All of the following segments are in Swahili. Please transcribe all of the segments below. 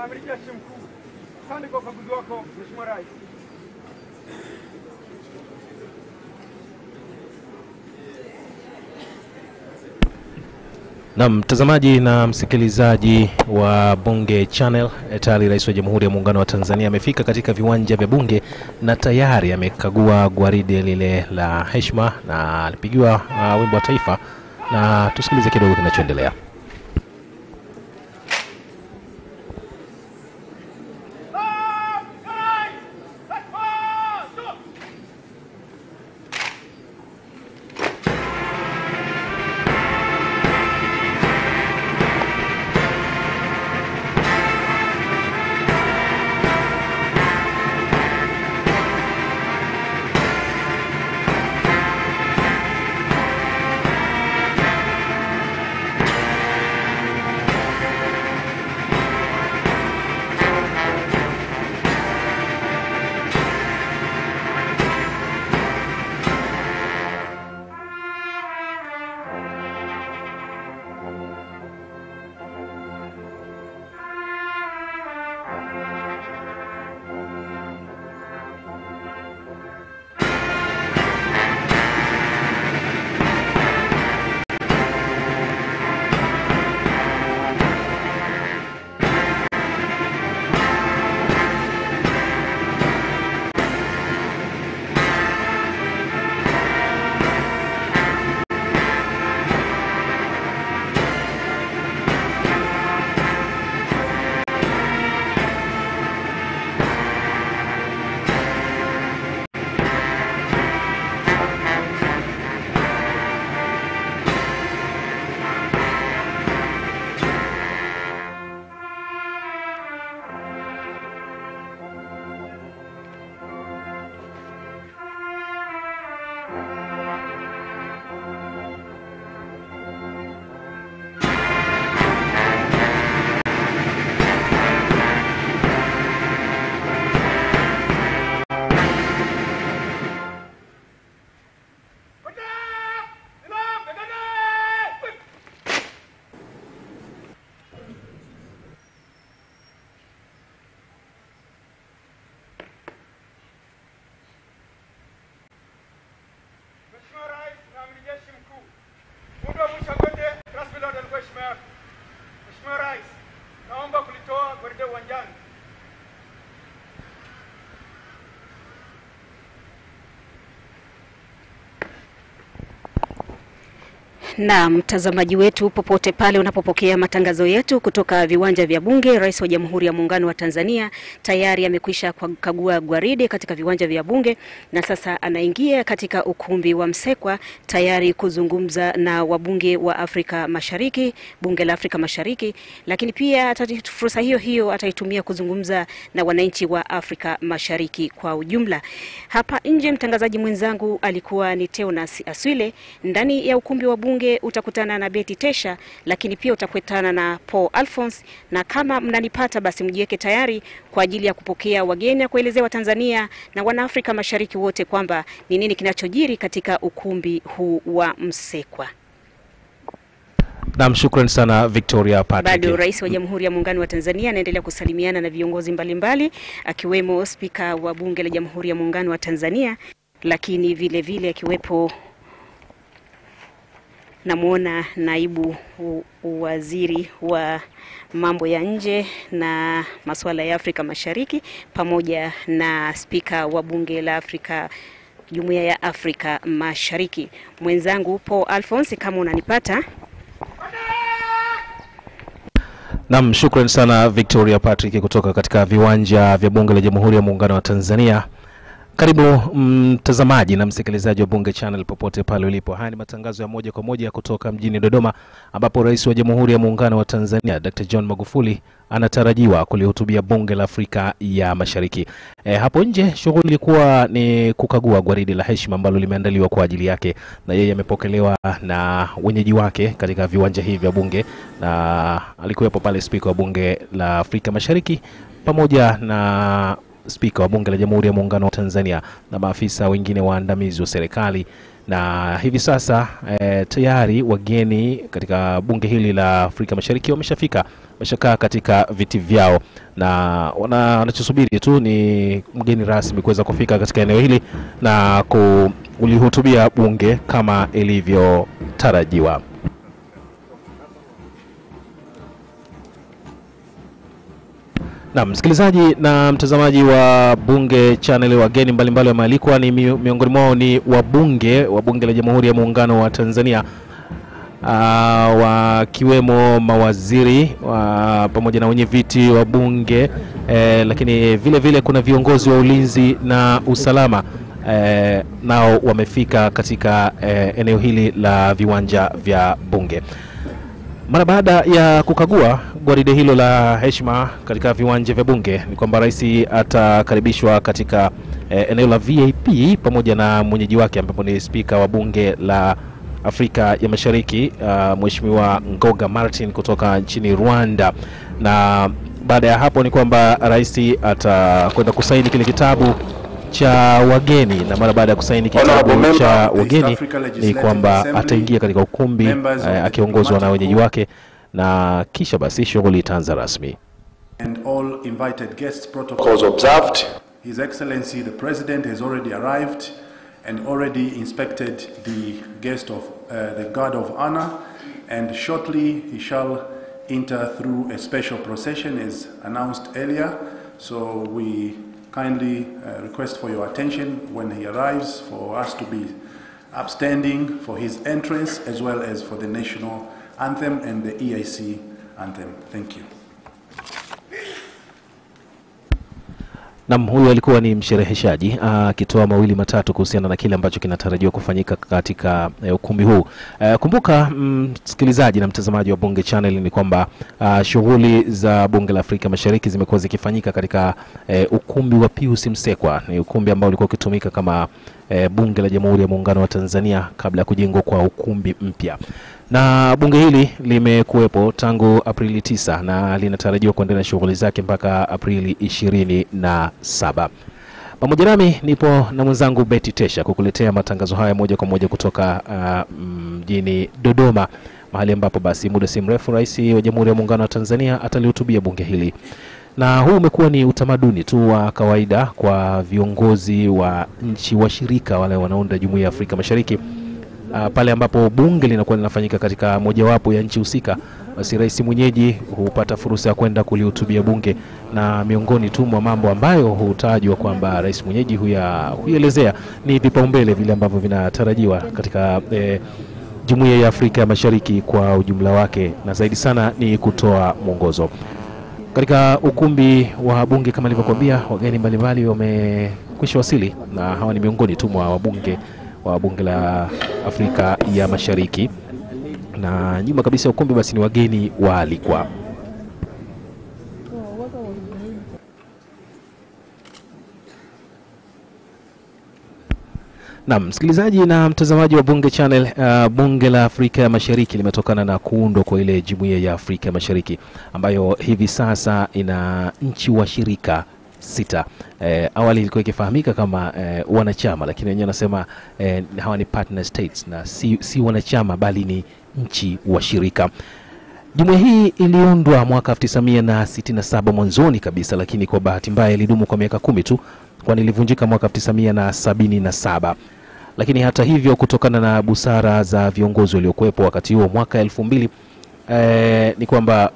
na Amiri Jeshi Mkuu. Asante kwa ukaguzi wako Mheshimiwa Rais. Na mtazamaji na msikilizaji wa Bunge Channel, tayari Rais wa Jamhuri ya Muungano wa Tanzania amefika katika viwanja vya Bunge na tayari amekagua gwaride lile la heshima na alipigiwa wimbo wa taifa, na tusikilize kidogo kinachoendelea. Mheshimiwa Rais, naomba kulitoa gwaride uwanjani. Na mtazamaji wetu popote pale unapopokea matangazo yetu kutoka viwanja vya Bunge, Rais wa Jamhuri ya Muungano wa Tanzania tayari amekwisha kukagua gwaride katika viwanja vya Bunge na sasa anaingia katika ukumbi wa Msekwa tayari kuzungumza na wabunge wa Afrika Mashariki, Bunge la Afrika Mashariki, lakini pia fursa hiyo ataitumia kuzungumza na wananchi wa Afrika Mashariki kwa ujumla. Hapa nje mtangazaji mwenzangu alikuwa ni Teonas Aswile. Ndani ya ukumbi wa Bunge utakutana na Betty Tesha, lakini pia utakutana na Paul Alphonse, na kama mnanipata basi mjiweke tayari kwa ajili ya kupokea wageni, kuelezewa Tanzania na wana-Afrika Mashariki wote kwamba ni nini kinachojiri katika ukumbi huu wa Msekwa. Naam, shukrani sana Victoria Patrick. Bado Rais wa Jamhuri ya Muungano wa Tanzania anaendelea kusalimiana na viongozi mbalimbali akiwemo Spika wa Bunge la Jamhuri ya Muungano wa Tanzania, lakini vile vile akiwepo namuona naibu waziri wa mambo ya nje na masuala ya Afrika Mashariki pamoja na Spika wa Bunge la Afrika, Jumuiya ya Afrika Mashariki. Mwenzangu Paul Alphonse, kama unanipata. Naam, shukrani sana Victoria Patrick kutoka katika viwanja vya Bunge la Jamhuri ya Muungano wa Tanzania. Karibu mtazamaji na msikilizaji wa Bunge Channel popote pale ulipo. Haya ni matangazo ya moja kwa moja kutoka mjini Dodoma, ambapo Rais wa Jamhuri ya Muungano wa Tanzania Dr. John Magufuli anatarajiwa kulihutubia Bunge la Afrika ya Mashariki. Hapo nje shughuli ilikuwa ni kukagua gwaride la heshima ambalo limeandaliwa kwa ajili yake, na yeye amepokelewa na wenyeji wake katika viwanja hivi vya Bunge, na alikuwepo pale Spika wa Bunge la Afrika Mashariki pamoja na Spika wa Bunge la Jamhuri ya Muungano wa Tanzania na maafisa wengine waandamizi wa serikali na hivi sasa tayari wageni katika bunge hili la Afrika Mashariki wameshakaa katika viti vyao, na wanachosubiri tu ni mgeni rasmi kuweza kufika katika eneo hili na kulihutubia bunge kama ilivyotarajiwa. Na msikilizaji na mtazamaji wa Bunge Channel, wageni mbalimbali wamealikwa. Ni miongoni mwao ni wabunge wa Bunge la Jamhuri ya Muungano wa Tanzania, wakiwemo mawaziri pamoja na wenye viti wa bunge, lakini vile vile kuna viongozi wa ulinzi na usalama nao wamefika katika eneo hili la viwanja vya bunge. Mara baada ya kukagua gwaride hilo la heshima katika viwanja vya bunge, ni kwamba rais atakaribishwa katika eneo la VIP pamoja na mwenyeji wake ambapo ni spika wa bunge la Afrika ya Mashariki, Mheshimiwa Ngoga Martin kutoka nchini Rwanda. Na baada ya hapo ni kwamba rais atakwenda kusaini kile kitabu cha wageni, na mara baada ya kusaini kitabu cha wageni ni kwamba ataingia katika ukumbi akiongozwa na wenyeji wake, na kisha basi shughuli itaanza rasmi. And all invited guests, protocols observed. His Excellency the President has already arrived and already inspected the guest of the guard of honor, and shortly he shall enter through a special procession as announced earlier. So we kindly request for your attention when he arrives, for us to be upstanding for his entrance as well as for the national anthem and the EIC anthem. Thank you. Naam, huyu alikuwa ni mshereheshaji akitoa mawili matatu kuhusiana na kile ambacho kinatarajiwa kufanyika katika ukumbi huu. Kumbuka msikilizaji na mtazamaji wa Bunge Channel ni kwamba shughuli za Bunge la Afrika Mashariki zimekuwa zikifanyika katika ukumbi wa Pius Msekwa. Ni ukumbi ambao ulikuwa ukitumika kama Bunge la Jamhuri ya Muungano wa Tanzania kabla ya kujengwa kwa ukumbi mpya. Na bunge hili limekuwepo tangu Aprili 9 na linatarajiwa kuendelea shughuli zake mpaka Aprili 27. Pamoja nami nipo na mwenzangu Betty Tesha kukuletea matangazo haya moja kwa moja kutoka mjini Dodoma, mahali ambapo basi muda si mrefu Rais wa Jamhuri ya Muungano wa Tanzania atalihutubia bunge hili. Na huu umekuwa ni utamaduni tu wa kawaida kwa viongozi wa nchi washirika wale wanaunda Jumuiya ya Afrika Mashariki. Pale ambapo bunge linakuwa linafanyika katika mojawapo ya nchi husika, basi rais mwenyeji hupata fursa ya kwenda kulihutubia bunge, na miongoni tu mwa mambo ambayo hutajwa kwamba rais mwenyeji huelezea ni vipaumbele vile ambavyo vinatarajiwa katika Jumuiya ya Afrika Mashariki kwa ujumla wake, na zaidi sana ni kutoa mwongozo. Katika ukumbi wa bunge kama nilivyokuambia, wageni mbalimbali wamekwisha wasili, na hawa ni miongoni tu mwa wabunge wa Bunge la Afrika ya Mashariki, na nyuma kabisa ukumbi basi ni wageni waalikwa. Na msikilizaji na mtazamaji wa Bunge Channel, Bunge la Afrika ya Mashariki limetokana na kuundwa kwa ile Jumuiya ya Afrika ya Mashariki ambayo hivi sasa ina nchi washirika 6. Awali ilikuwa ikifahamika kama wanachama, lakini wenyewe wanasema hawa ni partner states na si wanachama bali ni nchi washirika. Jumuiya hii iliundwa mwaka 1967 mwanzoni kabisa, lakini kwa bahati mbaya ilidumu kwa miaka 10 tu, kwani ilivunjika mwaka 1977. Lakini hata hivyo, kutokana na busara za viongozi waliokuwepo wakati huo mwaka 2000, ni kwamba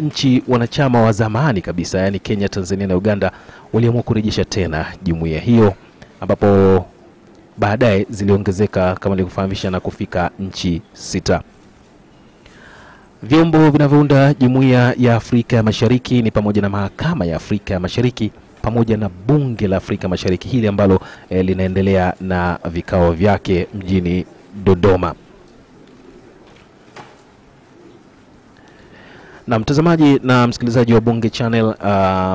nchi wanachama wa zamani kabisa, yani Kenya, Tanzania na Uganda, waliamua kurejesha tena jumuiya hiyo, ambapo baadaye ziliongezeka kama nilivyofahamisha na kufika nchi 6. Vyombo vinavyounda Jumuiya ya Afrika ya Mashariki ni pamoja na Mahakama ya Afrika ya Mashariki pamoja na Bunge la Afrika Mashariki hili ambalo linaendelea na vikao vyake mjini Dodoma. Na mtazamaji na msikilizaji wa Bunge Channel,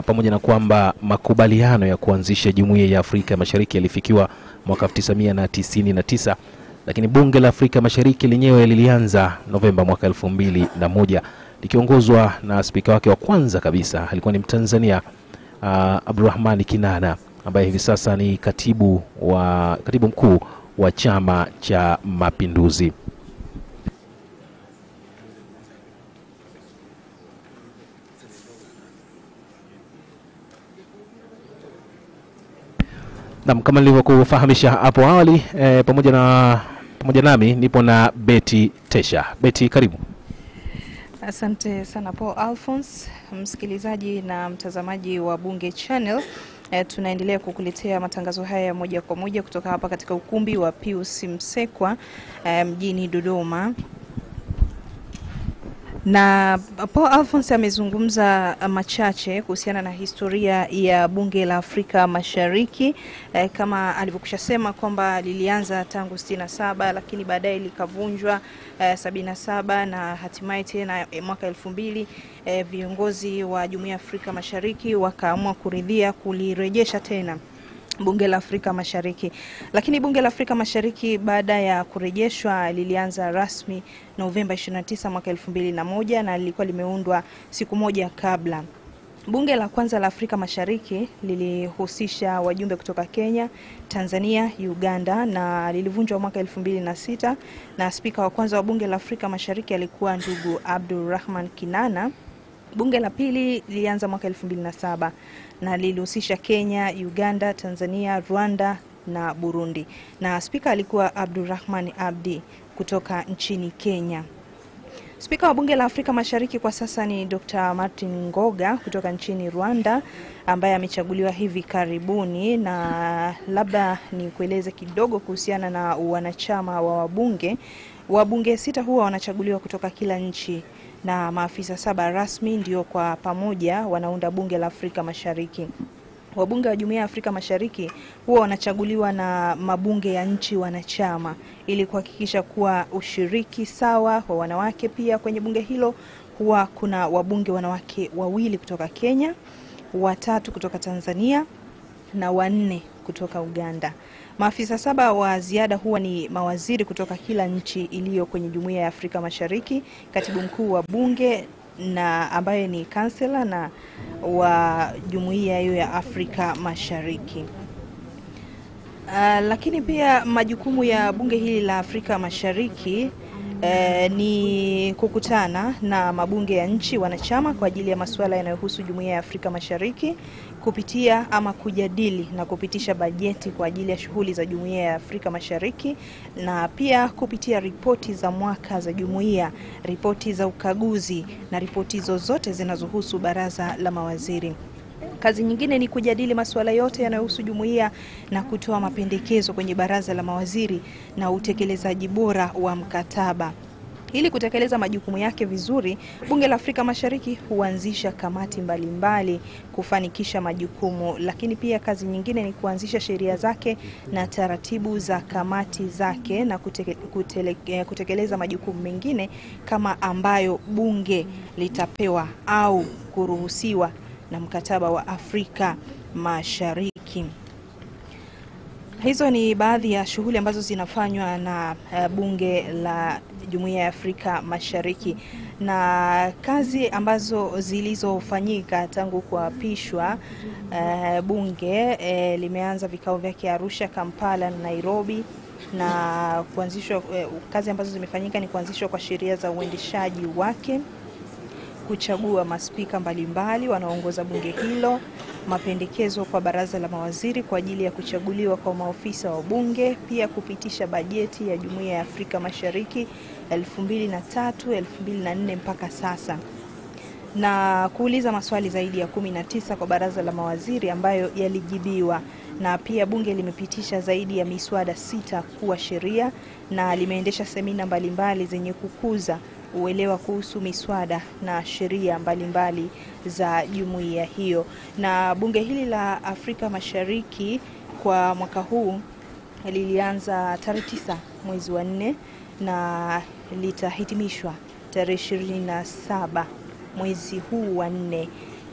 pamoja na kwamba makubaliano ya kuanzisha Jumuiya ya Afrika Mashariki yalifikiwa mwaka 1999, lakini Bunge la Afrika Mashariki lenyewe lilianza Novemba mwaka 2001 likiongozwa na spika wake wa kwanza kabisa, alikuwa ni Mtanzania Abdurrahman Kinana, ambaye hivi sasa ni katibu mkuu wa Chama cha Mapinduzi. Na kama nilivyokufahamisha hapo awali, pamoja nami nipo na Betty Tesha. Betty, karibu. Asante sana Paul Alphonse, msikilizaji na mtazamaji wa Bunge Channel. Tunaendelea kukuletea matangazo haya moja kwa moja kutoka hapa katika ukumbi wa Pius Msekwa mjini Dodoma. Na Paul Alphonse amezungumza machache kuhusiana na historia ya Bunge la Afrika Mashariki, kama alivyokushasema kwamba lilianza tangu 67 lakini baadaye likavunjwa 77 na hatimaye tena mwaka 2000 viongozi wa Jumuiya ya Afrika Mashariki wakaamua kuridhia kulirejesha tena Bunge la Afrika Mashariki. Lakini Bunge la Afrika Mashariki baada ya kurejeshwa lilianza rasmi Novemba 29 mwaka 2001 na lilikuwa limeundwa siku moja kabla. Bunge la kwanza la Afrika Mashariki lilihusisha wajumbe kutoka Kenya, Tanzania, Uganda na lilivunjwa mwaka 2006 na spika wa kwanza wa Bunge la Afrika Mashariki alikuwa ndugu Abdulrahman Kinana. Bunge la pili lilianza mwaka 2007 na lilihusisha Kenya, Uganda, Tanzania, Rwanda na Burundi. Na spika alikuwa Abdulrahman Abdi kutoka nchini Kenya. Spika wa Bunge la Afrika Mashariki kwa sasa ni Dr. Martin Ngoga kutoka nchini Rwanda, ambaye amechaguliwa hivi karibuni. Na labda ni kueleze kidogo kuhusiana na wanachama wa wabunge. Wabunge 6 huwa wanachaguliwa kutoka kila nchi na maafisa 7 rasmi ndio kwa pamoja wanaunda Bunge la Afrika Mashariki. Wabunge wa Jumuiya ya Afrika Mashariki huwa wanachaguliwa na mabunge ya nchi wanachama ili kuhakikisha kuwa ushiriki sawa wa wanawake. Pia kwenye bunge hilo huwa kuna wabunge wanawake 2 kutoka Kenya, 3 kutoka Tanzania na 4 kutoka Uganda. Maafisa 7 wa ziada huwa ni mawaziri kutoka kila nchi iliyo kwenye Jumuiya ya Afrika Mashariki, katibu mkuu wa bunge na ambaye ni kansela na wa Jumuiya hiyo ya Afrika Mashariki. Lakini pia majukumu ya bunge hili la Afrika Mashariki ni kukutana na mabunge ya nchi wanachama kwa ajili ya masuala yanayohusu Jumuiya ya Afrika Mashariki, kupitia ama kujadili na kupitisha bajeti kwa ajili ya shughuli za Jumuiya ya Afrika Mashariki, na pia kupitia ripoti za mwaka za Jumuiya, ripoti za ukaguzi na ripoti zozote zinazohusu baraza la mawaziri. Kazi nyingine ni kujadili masuala yote yanayohusu Jumuiya na kutoa mapendekezo kwenye baraza la mawaziri na utekelezaji bora wa mkataba. Ili kutekeleza majukumu yake vizuri, Bunge la Afrika Mashariki huanzisha kamati mbalimbali kufanikisha majukumu, lakini pia kazi nyingine ni kuanzisha sheria zake na taratibu za kamati zake na kutekeleza majukumu mengine kama ambayo bunge litapewa au kuruhusiwa na mkataba wa Afrika Mashariki. Hizo ni baadhi ya shughuli ambazo zinafanywa na bunge la Jumuiya ya Afrika Mashariki, na kazi ambazo zilizofanyika tangu kuapishwa. Bunge limeanza vikao vyake Arusha, Kampala na Nairobi, na kuanzishwa kazi ambazo zimefanyika ni kuanzishwa kwa sheria za uendeshaji wake, kuchagua maspika mbalimbali wanaoongoza bunge hilo, mapendekezo kwa baraza la mawaziri kwa ajili ya kuchaguliwa kwa maofisa wa bunge, pia kupitisha bajeti ya Jumuiya ya Afrika Mashariki 2003-2004 mpaka sasa, na kuuliza maswali zaidi ya 19 kwa baraza la mawaziri ambayo yalijibiwa. Na pia bunge limepitisha zaidi ya miswada 6 kuwa sheria, na limeendesha semina mbalimbali zenye kukuza uelewa kuhusu miswada na sheria mbalimbali za jumuiya hiyo. Na bunge hili la Afrika Mashariki kwa mwaka huu lilianza tarehe 9 mwezi wa 4 na litahitimishwa tarehe 27 mwezi huu wa 4.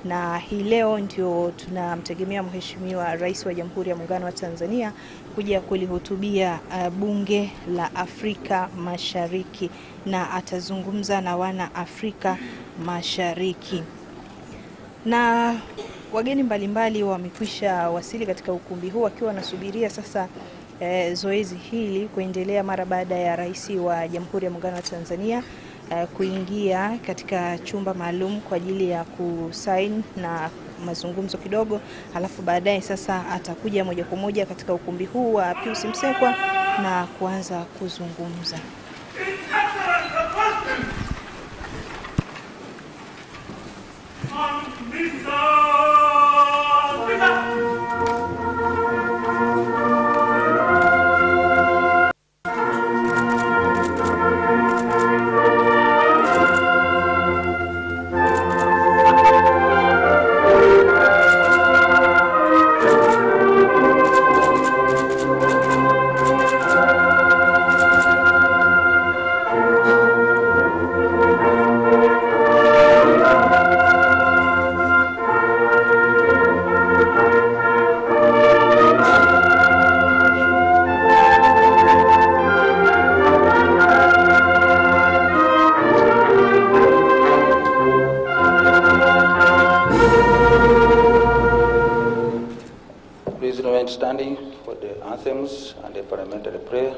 Na hii leo ndio tunamtegemea Mheshimiwa Rais wa Jamhuri ya Muungano wa Tanzania kuja kulihutubia Bunge la Afrika Mashariki, na atazungumza na wana Afrika Mashariki. Na wageni mbalimbali wamekwisha wasili katika ukumbi huu wakiwa wanasubiria sasa zoezi hili kuendelea mara baada ya Rais wa Jamhuri ya Muungano wa Tanzania kuingia katika chumba maalum kwa ajili ya kusaini na mazungumzo kidogo, alafu baadaye sasa atakuja moja kwa moja katika ukumbi huu wa Pius Msekwa na kuanza kuzungumza. Please remain standing for the anthems and the parliamentary prayer.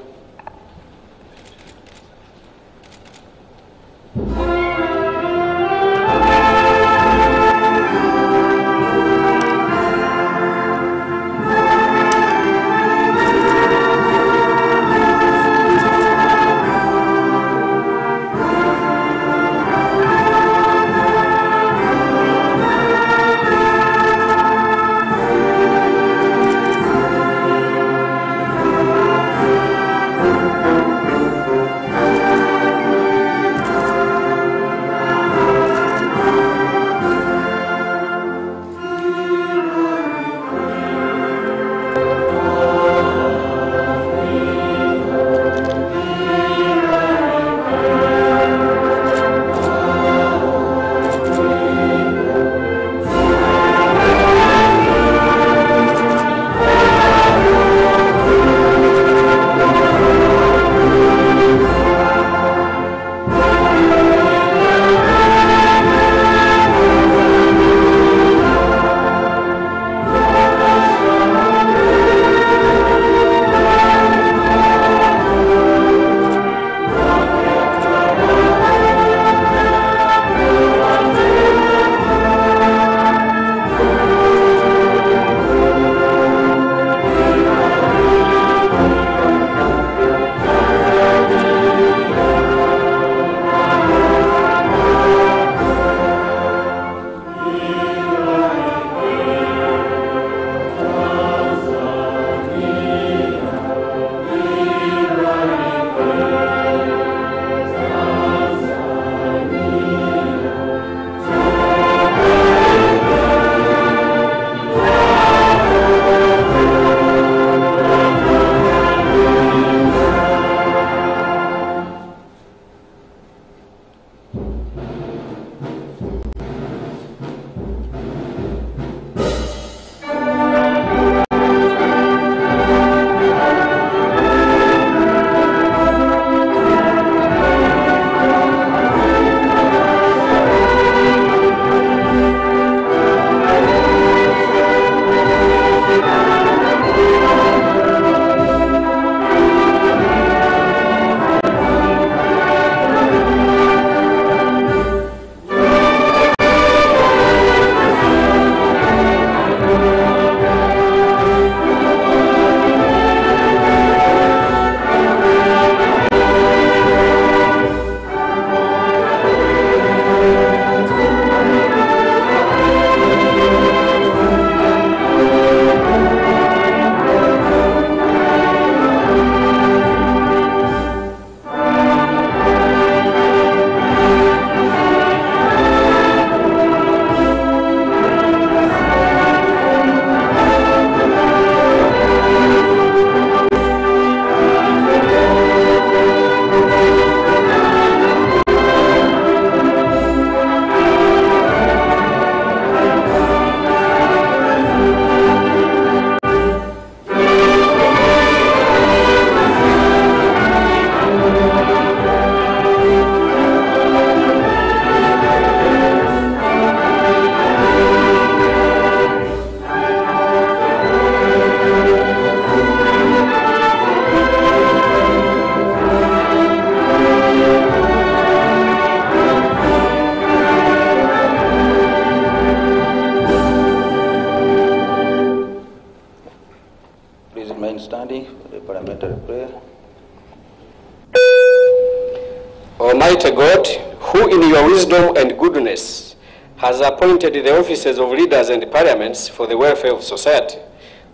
Almighty God, who in your wisdom and goodness has appointed the offices of leaders and parliaments for the welfare of society,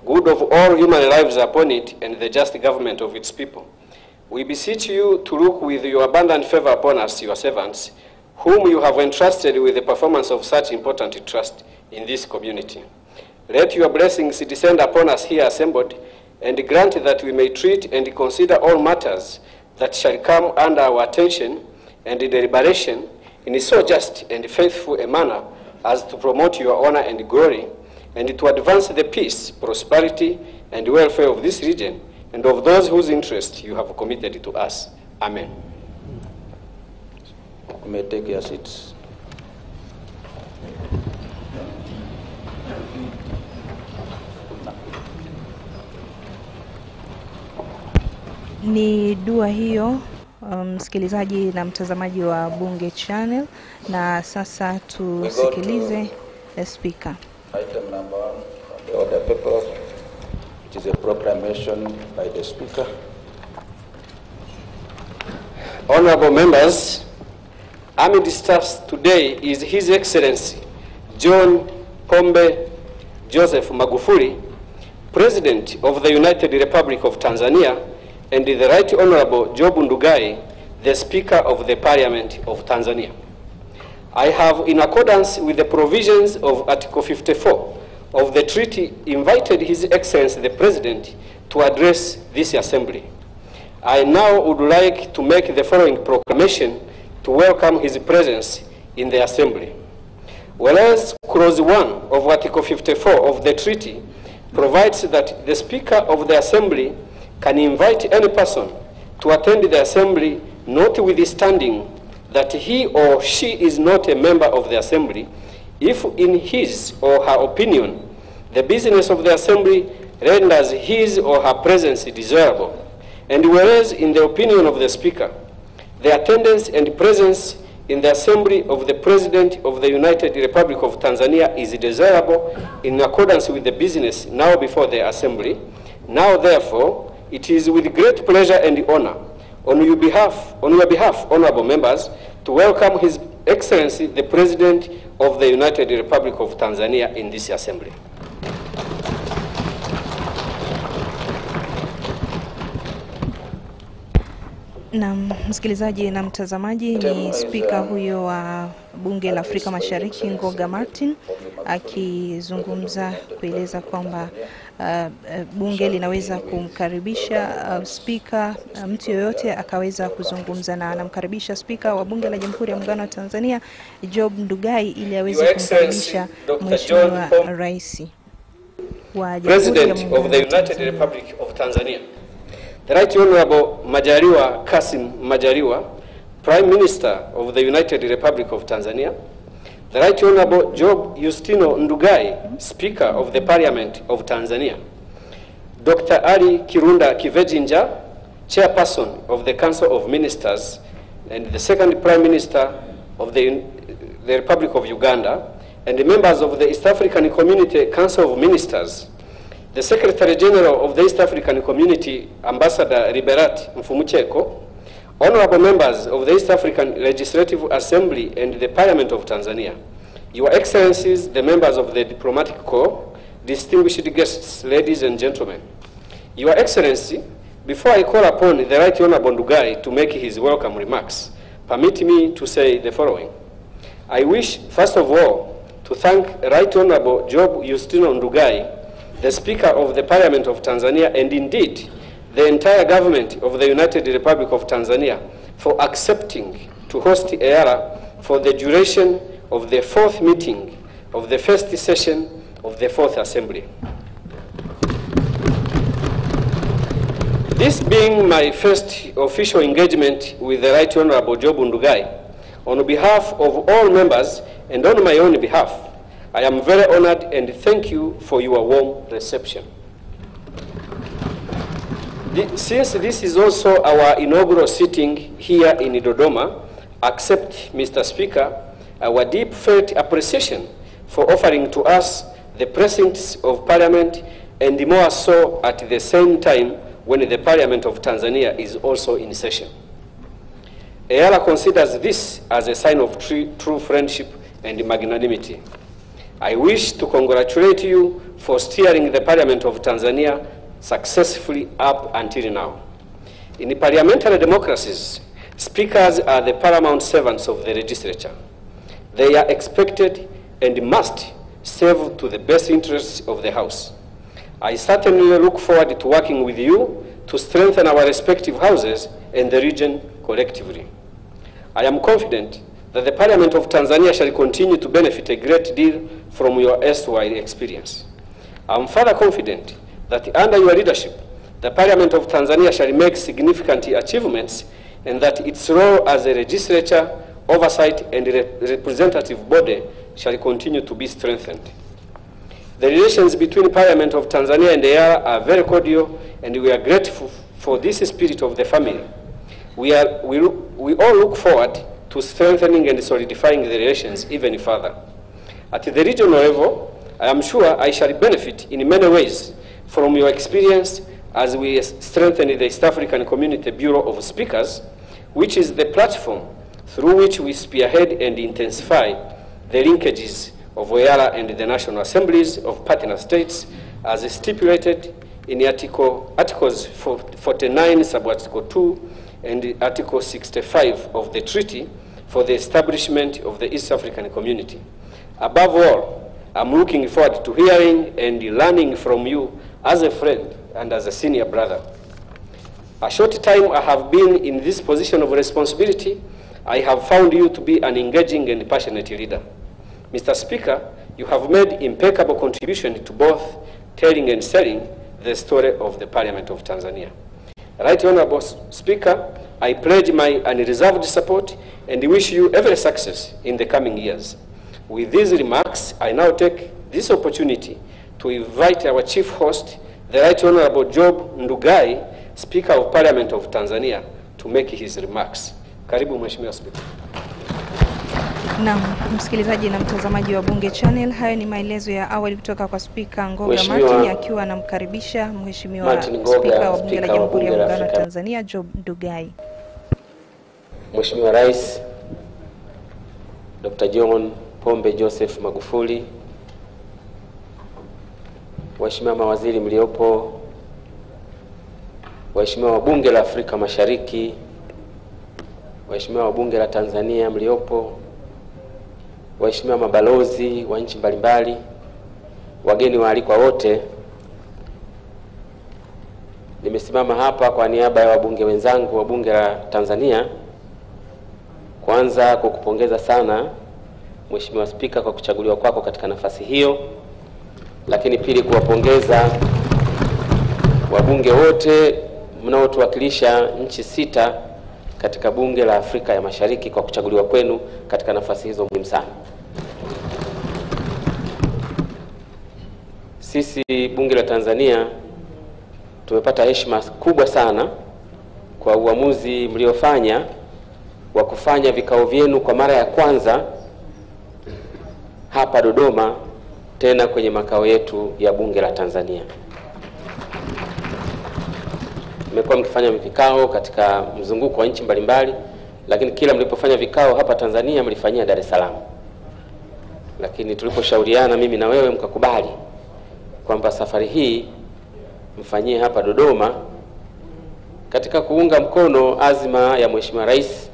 good of all human lives upon it, and the just government of its people, we beseech you to look with your abundant favor upon us, your servants, whom you have entrusted with the performance of such important trust in this community. Let your blessings descend upon us here assembled, and grant that we may treat and consider all matters that shall come under our attention and deliberation in so just and faithful a manner as to promote your honor and glory, and to advance the peace, prosperity, and welfare of this region and of those whose interest you have committed to us. Amen. You may take your seats. Ni dua hiyo msikilizaji na mtazamaji wa Bunge Channel, na sasa tusikilize speaker. Item number 1 on the order paper, it is a proclamation by the speaker. Honorable members, amidst us today is His Excellency John Pombe Joseph Magufuli, President of the United Republic of Tanzania, and the Right Honorable Job Ndugai, the Speaker of the Parliament of Tanzania. I have, in accordance with the provisions of Article 54 of the treaty, invited His Excellency the President to address this Assembly. I now would like to make the following proclamation to welcome his presence in the Assembly. Whereas Clause 1 of Article 54 of the treaty provides that the Speaker of the Assembly can invite any person to attend the Assembly, notwithstanding that he or she is not a member of the Assembly, if in his or her opinion the business of the Assembly renders his or her presence desirable. And whereas in the opinion of the Speaker, the attendance and presence in the Assembly of the President of the United Republic of Tanzania is desirable in accordance with the business now before the Assembly, now therefore it is with great pleasure and honor on your behalf, honorable members, to welcome His Excellency the President of the United Republic of Tanzania in this Assembly. Na msikilizaji na mtazamaji, ni spika huyo wa Bunge la Afrika Mashariki Ngoga Martin akizungumza kueleza kwamba bunge linaweza kumkaribisha spika, mtu yoyote akaweza kuzungumza, na anamkaribisha spika wa Bunge la Jamhuri ya Muungano wa Tanzania Job Ndugai ili aweze kumkaribisha Mheshimiwa Rais wa President of the United Republic of Tanzania. The Right Honorable Majaliwa Kassim Majaliwa, Prime Minister of the United Republic of Tanzania. The Right Honorable Job Justino Ndugai, Speaker of the Parliament of Tanzania. Dr. Ali Kirunda Kivejinja, Chairperson of the Council of Ministers and the Second Prime Minister of the Republic of Uganda, and the members of the East African Community Council of Ministers. The Secretary General of the East African Community, Ambassador Liberat Mfumucheko, honorable members of the East African Legislative Assembly and the Parliament of Tanzania, Your Excellencies, the members of the Diplomatic Corps, distinguished guests, ladies and gentlemen. Your Excellency, before I call upon the Right Honorable Ndugai to make his welcome remarks, permit me to say the following. I wish, first of all, to thank Right Honorable Job Justino Ndugai, the Speaker of the Parliament of Tanzania, and indeed the entire government of the United Republic of Tanzania, for accepting to host EARA for the duration of the 4th meeting of the 1st session of the 4th Assembly. This being my first official engagement with the Right Honorable Job Ndugai, on behalf of all members and on my own behalf, I am very honored and thank you for your warm reception. Since this is also our inaugural sitting here in Dodoma, accept, Mr. Speaker, our deep felt appreciation for offering to us the precincts of Parliament, and more so at the same time when the Parliament of Tanzania is also in session. EALA considers this as a sign of true friendship and magnanimity. I wish to congratulate you for steering the Parliament of Tanzania successfully up until now. In parliamentary democracies, speakers are the paramount servants of the legislature. They are expected and must serve to the best interests of the House. I certainly look forward to working with you to strengthen our respective houses and the region collectively. I am confident that the Parliament of Tanzania shall continue to benefit a great deal from your erstwhile experience. I am further confident that under your leadership, the Parliament of Tanzania shall make significant achievements and that its role as a legislature, oversight, and representative body shall continue to be strengthened. The relations between Parliament of Tanzania and EALA are very cordial, and we are grateful for this spirit of the family. We all look forward to strengthening and solidifying the relations even further. At the regional level, I am sure I shall benefit in many ways from your experience as we strengthen the East African Community Bureau of Speakers, which is the platform through which we spearhead and intensify the linkages of EALA and the National Assemblies of Partner States as stipulated in Articles 49, Sub-Article 2, and Article 65 of the Treaty for the establishment of the East African Community. Above all, I'm looking forward to hearing and learning from you as a friend and as a senior brother. A short time I have been in this position of responsibility, I have found you to be an engaging and passionate leader. Mr. Speaker, you have made impeccable contribution to both telling and selling the story of the Parliament of Tanzania. Right Honorable Speaker, I pledge my unreserved support and wish you every success in the coming years. With these remarks, I now take this opportunity to invite our chief host, the Right Honorable Job Ndugai, Speaker of Parliament of Tanzania, to make his remarks. Karibu Mheshimiwa Speaker. Na msikilizaji na mtazamaji wa Bunge Channel, hayo ni maelezo ya awali kutoka kwa Speaker Ngoga Martin akiwa anamkaribisha Mheshimiwa Speaker wa Bunge la Jamhuri ya Muungano wa Tanzania Job Ndugai. Mheshimiwa Rais Dr. John Pombe Joseph Magufuli, waheshimiwa mawaziri mliopo, waheshimiwa wa Bunge la Afrika Mashariki, waheshimiwa wa Bunge la Tanzania mliopo, waheshimiwa mabalozi wa nchi mbalimbali, wageni waalikwa wote, nimesimama hapa kwa niaba ya wabunge wenzangu wa Bunge la Tanzania kwanza kukupongeza sana Mheshimiwa Spika kwa kuchaguliwa kwako katika nafasi hiyo, lakini pili kuwapongeza wabunge wote mnaotuwakilisha nchi 6 katika Bunge la Afrika ya Mashariki kwa kuchaguliwa kwenu katika nafasi hizo muhimu sana. Sisi Bunge la Tanzania tumepata heshima kubwa sana kwa uamuzi mliofanya wa kufanya vikao vyenu kwa mara ya kwanza hapa Dodoma, tena kwenye makao yetu ya Bunge la Tanzania. Mmekuwa mkifanya vikao katika mzunguko wa nchi mbalimbali, lakini kila mlipofanya vikao hapa Tanzania mlifanyia Dar es Salaam. Lakini tuliposhauriana mimi na wewe mkakubali kwamba safari hii mfanyie hapa Dodoma katika kuunga mkono azma ya Mheshimiwa Rais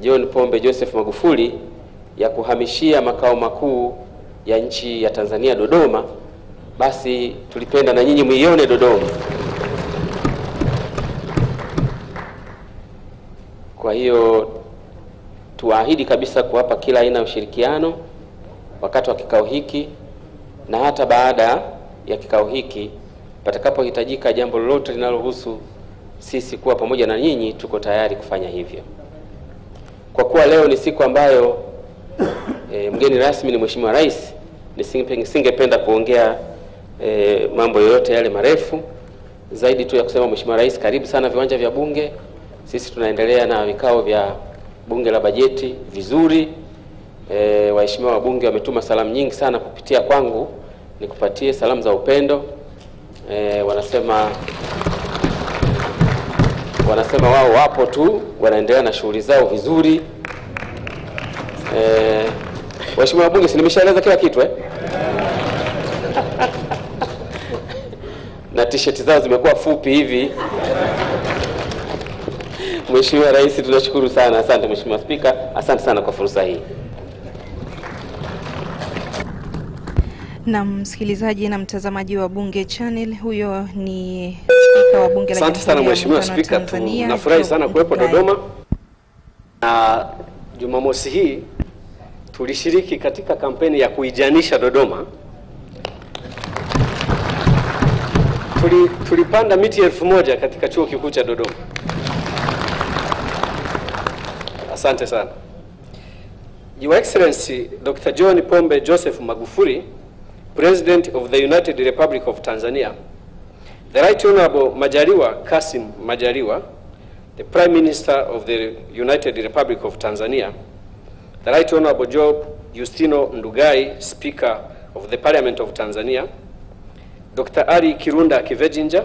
John Pombe Joseph Magufuli ya kuhamishia makao makuu ya nchi ya Tanzania Dodoma. Basi tulipenda na nyinyi muione Dodoma. Kwa hiyo tuahidi kabisa kuwapa kila aina ya ushirikiano wakati wa kikao hiki, na hata baada ya kikao hiki patakapohitajika jambo lolote linalohusu sisi kuwa pamoja na nyinyi, tuko tayari kufanya hivyo. Kwa kuwa leo ni siku ambayo mgeni rasmi ni Mheshimiwa Rais, nisingependa kuongea mambo yoyote yale marefu zaidi tu ya kusema Mheshimiwa Rais, karibu sana viwanja vya Bunge. Sisi tunaendelea na vikao vya Bunge la bajeti vizuri. Waheshimiwa wabunge wametuma salamu nyingi sana kupitia kwangu, nikupatie salamu za upendo. Wanasema wanasema wao wapo tu, wanaendelea na shughuli zao vizuri. Waheshimiwa wabunge, si nimeshaeleza kila kitu na t-shirt zao zimekuwa fupi hivi. Mheshimiwa Rais, tunashukuru sana. Asante Mheshimiwa Spika, asante sana kwa fursa hii. Na msikilizaji na mtazamaji wa Bunge Channel, huyo ni Spika wa Bunge la Jamhuri. Asante sana Mheshimiwa Spika, tunafurahi sana kuwepo Dodoma. Na Jumamosi hii tulishiriki katika kampeni ya kuijanisha Dodoma. Tulipanda miti 1000 katika chuo kikuu cha Dodoma. Asante sana. Your Excellency Dr. John Pombe Joseph Magufuli, President of the United Republic of Tanzania, the Right Honorable Majaliwa Kassim Majaliwa, the Prime Minister of the United Republic of Tanzania, the Right Honorable Job Justino Ndugai, Speaker of the Parliament of Tanzania, Dr. Ali Kirunda Kivejinja,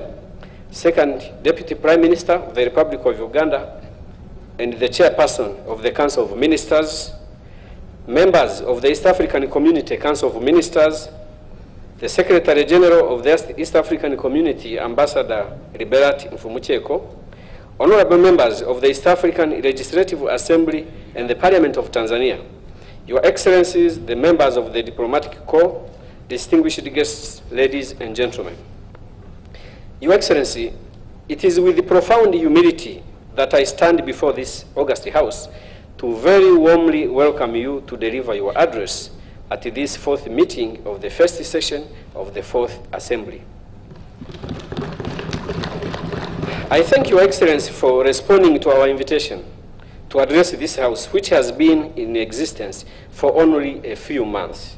Second Deputy Prime Minister of the Republic of Uganda and the Chairperson of the Council of Ministers, members of the East African Community Council of Ministers, the Secretary General of the East African Community, Ambassador Liberat Mfumucheko, honorable members of the East African Legislative Assembly and the Parliament of Tanzania, Your Excellencies, the members of the Diplomatic Corps, distinguished guests, ladies and gentlemen. Your Excellency, it is with profound humility that I stand before this august House to very warmly welcome you to deliver your address at this 4th meeting of the first session of the 4th Assembly. I thank Your Excellency for responding to our invitation to address this House, which has been in existence for only a few months.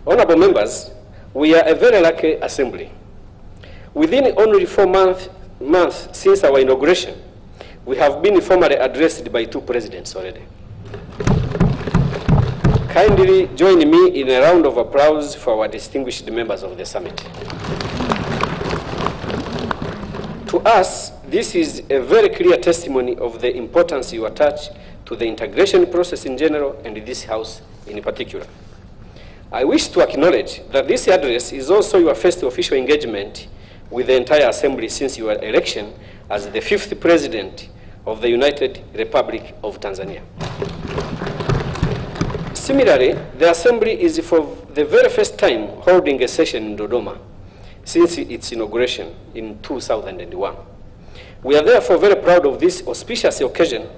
Honorable members, we are a very lucky assembly. Within only 4 months since our inauguration, we have been formally addressed by 2 presidents already. Kindly join me in a round of applause for our distinguished members of the summit. To us, this is a very clear testimony of the importance you attach to the integration process in general and this House in particular. I wish to acknowledge that this address is also your first official engagement with the entire Assembly since your election as the 5th President of the United Republic of Tanzania. Similarly, the Assembly is for the very first time holding a session in Dodoma since its inauguration in 2001. We are therefore very proud of this auspicious occasion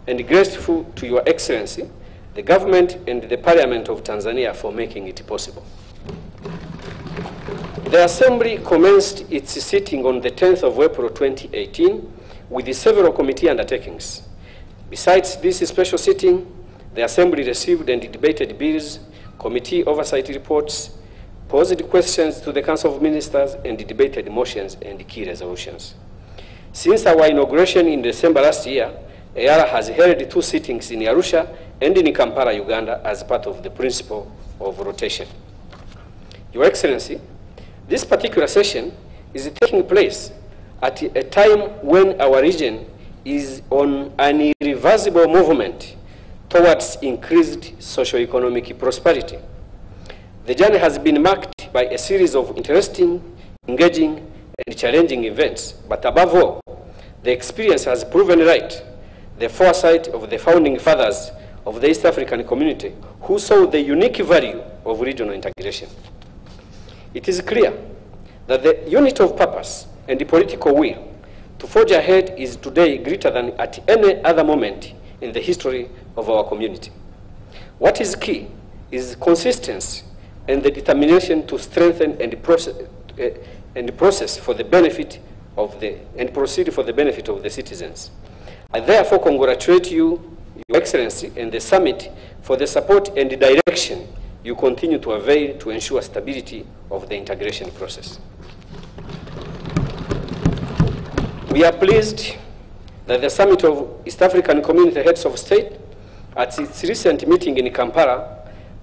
and grateful to Your Excellency, the government and the Parliament of Tanzania for making it possible. The Assembly commenced its sitting on the 10th of April 2018 with several committee undertakings. Besides this special sitting, the Assembly received and debated bills, committee oversight reports, posed questions to the Council of Ministers, and debated motions and key resolutions. Since our inauguration in December last year, EARA has held 2 sittings in Arusha and in Kampala, Uganda, as part of the principle of rotation. Your Excellency, this particular session is taking place at a time when our region is on an irreversible movement towards increased socio-economic prosperity. The journey has been marked by a series of interesting, engaging, and challenging events, but above all, the experience has proven right the foresight of the founding fathers of the East African community who saw the unique value of regional integration. It is clear that the unity of purpose and the political will to forge ahead is today greater than at any other moment in the history of our community. What is key is consistency and the determination to strengthen and process for the benefit of and proceed for the benefit of the citizens. I therefore congratulate you, Your Excellency, and the summit for the support and the direction you continue to avail to ensure stability of the integration process. We are pleased that the Summit of East African Community Heads of State, at its recent meeting in Kampala,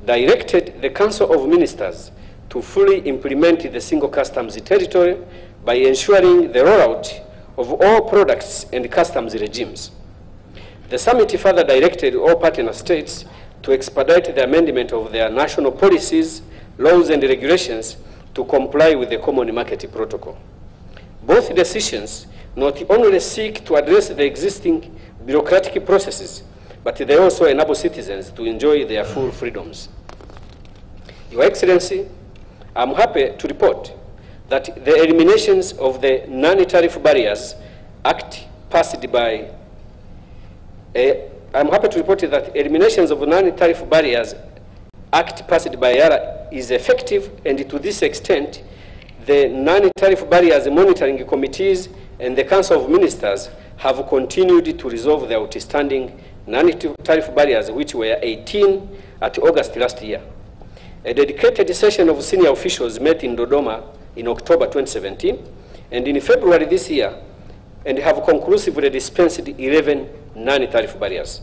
directed the Council of Ministers to fully implement the single customs territory by ensuring the rollout of all products and customs regimes. The summit further directed all partner states to expedite the amendment of their national policies, laws and regulations to comply with the Common Market Protocol. Both decisions not only seek to address the existing bureaucratic processes, but they also enable citizens to enjoy their full freedoms. Your Excellency, I'm happy to report that the eliminations of the Non-Tariff Barriers Act passed by eliminations of Non-Tariff Barriers Act passed by ARA is effective, and to this extent, the Non-Tariff Barriers Monitoring Committees and the Council of Ministers have continued to resolve the outstanding non-tariff barriers, which were 18 at August last year. A dedicated session of senior officials met in Dodoma in October 2017 and in February this year, and have conclusively dispensed 11 non-tariff barriers.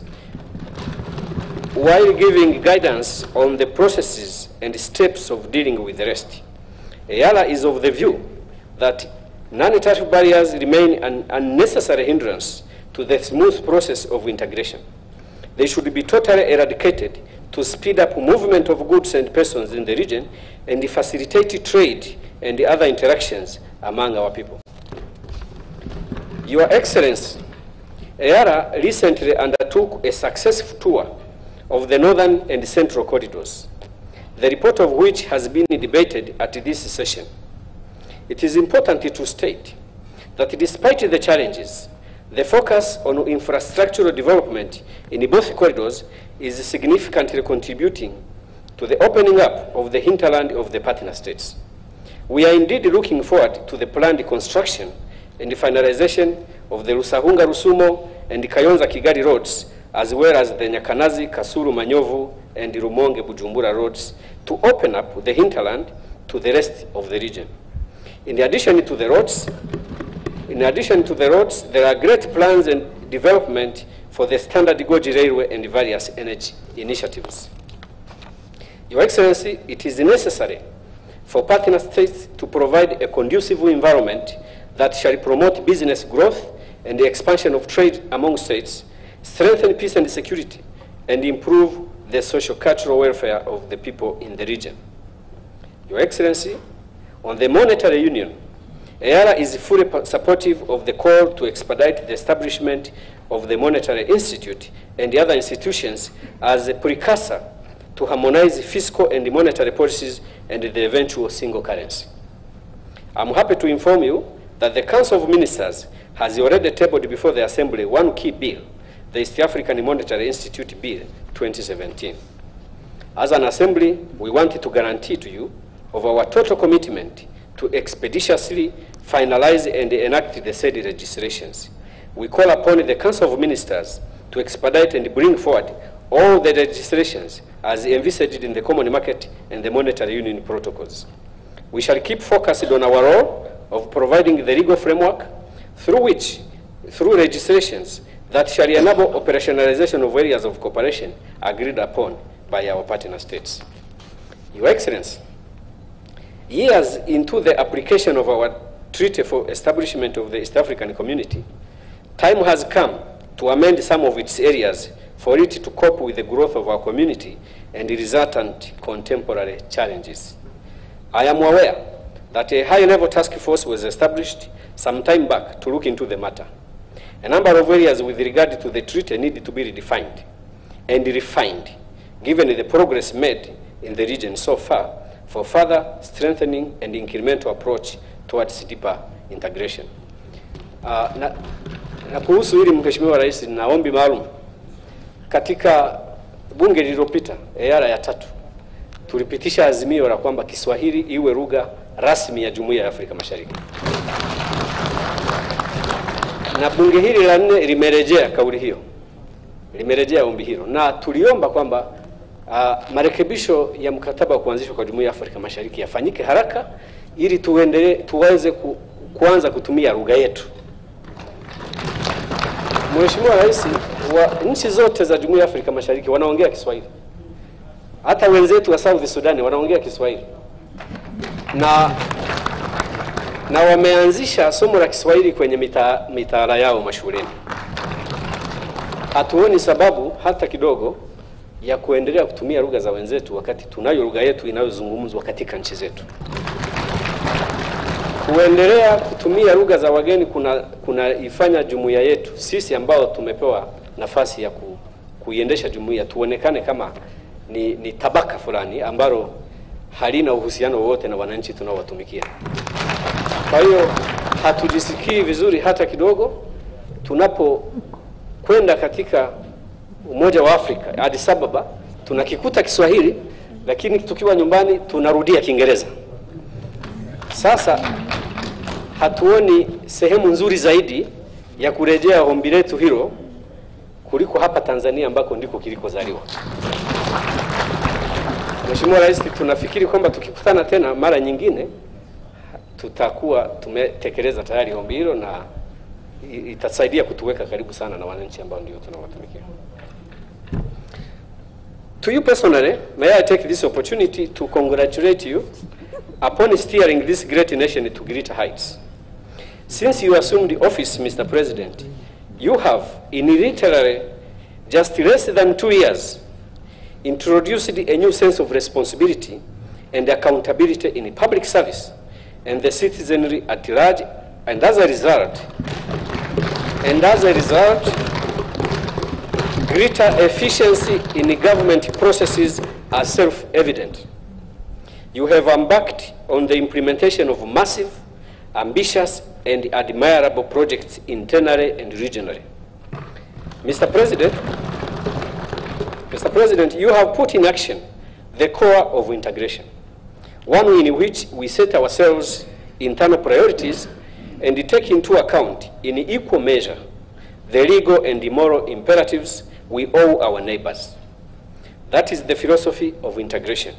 While giving guidance on the processes and steps of dealing with the rest, EALA is of the view that non-tariff barriers remain an unnecessary hindrance to the smooth process of integration. They should be totally eradicated to speed up movement of goods and persons in the region and facilitate trade and other interactions among our people. Your Excellency, EALA recently undertook a successful tour of the northern and central corridors, the report of which has been debated at this session. It is important to state that despite the challenges, the focus on infrastructural development in both corridors is significantly contributing to the opening up of the hinterland of the partner states. We are indeed looking forward to the planned construction and the finalization of the Rusahunga-Rusumo and the Kayonza-Kigali roads, as well as the Nyakanazi, Kasulu-Manyovu, and the Rumonge-Bujumbura roads, to open up the hinterland to the rest of the region. In addition to the roads, there are great plans and development for the standard gauge railway and various energy initiatives. Your Excellency, it is necessary for partner states to provide a conducive environment that shall promote business growth and the expansion of trade among states, strengthen peace and security, and improve the socio-cultural welfare of the people in the region. Your Excellency, on the monetary union, EALA is fully supportive of the call to expedite the establishment of the Monetary Institute and the other institutions as a precursor to harmonize fiscal and monetary policies and the eventual single currency. I'm happy to inform you that the Council of Ministers has already tabled before the Assembly one key bill, the East African Monetary Institute Bill 2017. As an Assembly, we wanted to guarantee to you of our total commitment to expeditiously finalize and enact the said legislations. We call upon the Council of Ministers to expedite and bring forward all the legislations as envisaged in the Common Market and the Monetary Union protocols. We shall keep focused on our role of providing the legal framework through legislations that shall enable operationalization of areas of cooperation agreed upon by our partner states. Your Excellency, years into the application of our treaty for establishment of the East African Community, time has come to amend some of its areas for it to cope with the growth of our community and the resultant contemporary challenges. I am aware that a high-level task force was established some time back to look into the matter. A number of areas with regard to the treaty need to be redefined and refined, given the progress made in the region so far, for further strengthening and incremental approach towards deeper integration. Na kuhusu hili Mheshimiwa Rais, na ombi maalum katika bunge lililopita EALA ya 3 tulipitisha azimio la kwamba Kiswahili iwe lugha rasmi ya Jumuiya ya Afrika Mashariki. Na bunge hili la 4 limerejea kauli hiyo, limerejea ombi hilo, na tuliomba kwamba marekebisho ya mkataba wa kuanzishwa kwa Jumuiya ya Afrika Mashariki yafanyike haraka ili tuweze kuanza kutumia lugha yetu. Mheshimiwa Rais, wa nchi zote za Jumuiya ya Afrika Mashariki wanaongea Kiswahili. Hata wenzetu wa South Sudan wanaongea Kiswahili. na wameanzisha somo la Kiswahili kwenye mitaala yao mashuleni. Hatuoni sababu hata kidogo ya kuendelea kutumia lugha za wenzetu wakati tunayo lugha yetu inayozungumzwa katika nchi zetu. Kuendelea kutumia lugha za wageni kuna ifanya jumuiya yetu sisi ambao tumepewa nafasi ya kuiendesha jumuiya tuonekane kama ni tabaka fulani ambalo halina uhusiano wowote na wananchi tunaowatumikia. Kwa hiyo hatujisikii vizuri hata kidogo tunapokwenda katika Umoja wa Afrika, Addis Ababa, tunakikuta Kiswahili lakini tukiwa nyumbani tunarudia Kiingereza. Sasa hatuoni sehemu nzuri zaidi ya kurejea ombi letu hilo kuliko hapa Tanzania ambako ndiko kilikozaliwa. Mheshimiwa Rais, tunafikiri kwamba tukikutana tena mara nyingine tutakuwa tumetekeleza tayari ombi hilo na itasaidia kutuweka karibu sana na wananchi ambao ndio tunawatumikia. To you personally, may I take this opportunity to congratulate you upon steering this great nation to greater heights. Since you assumed office, Mr. President, you have, in literally just less than 2 years, introduced a new sense of responsibility and accountability in public service and the citizenry at large, and as a result, greater efficiency in government processes are self-evident. You have embarked on the implementation of massive, ambitious, and admirable projects internally and regionally. Mr. President, you have put in action the core of integration, one in which we set ourselves internal priorities and take into account in equal measure the legal and moral imperatives we owe our neighbors. That is the philosophy of integration,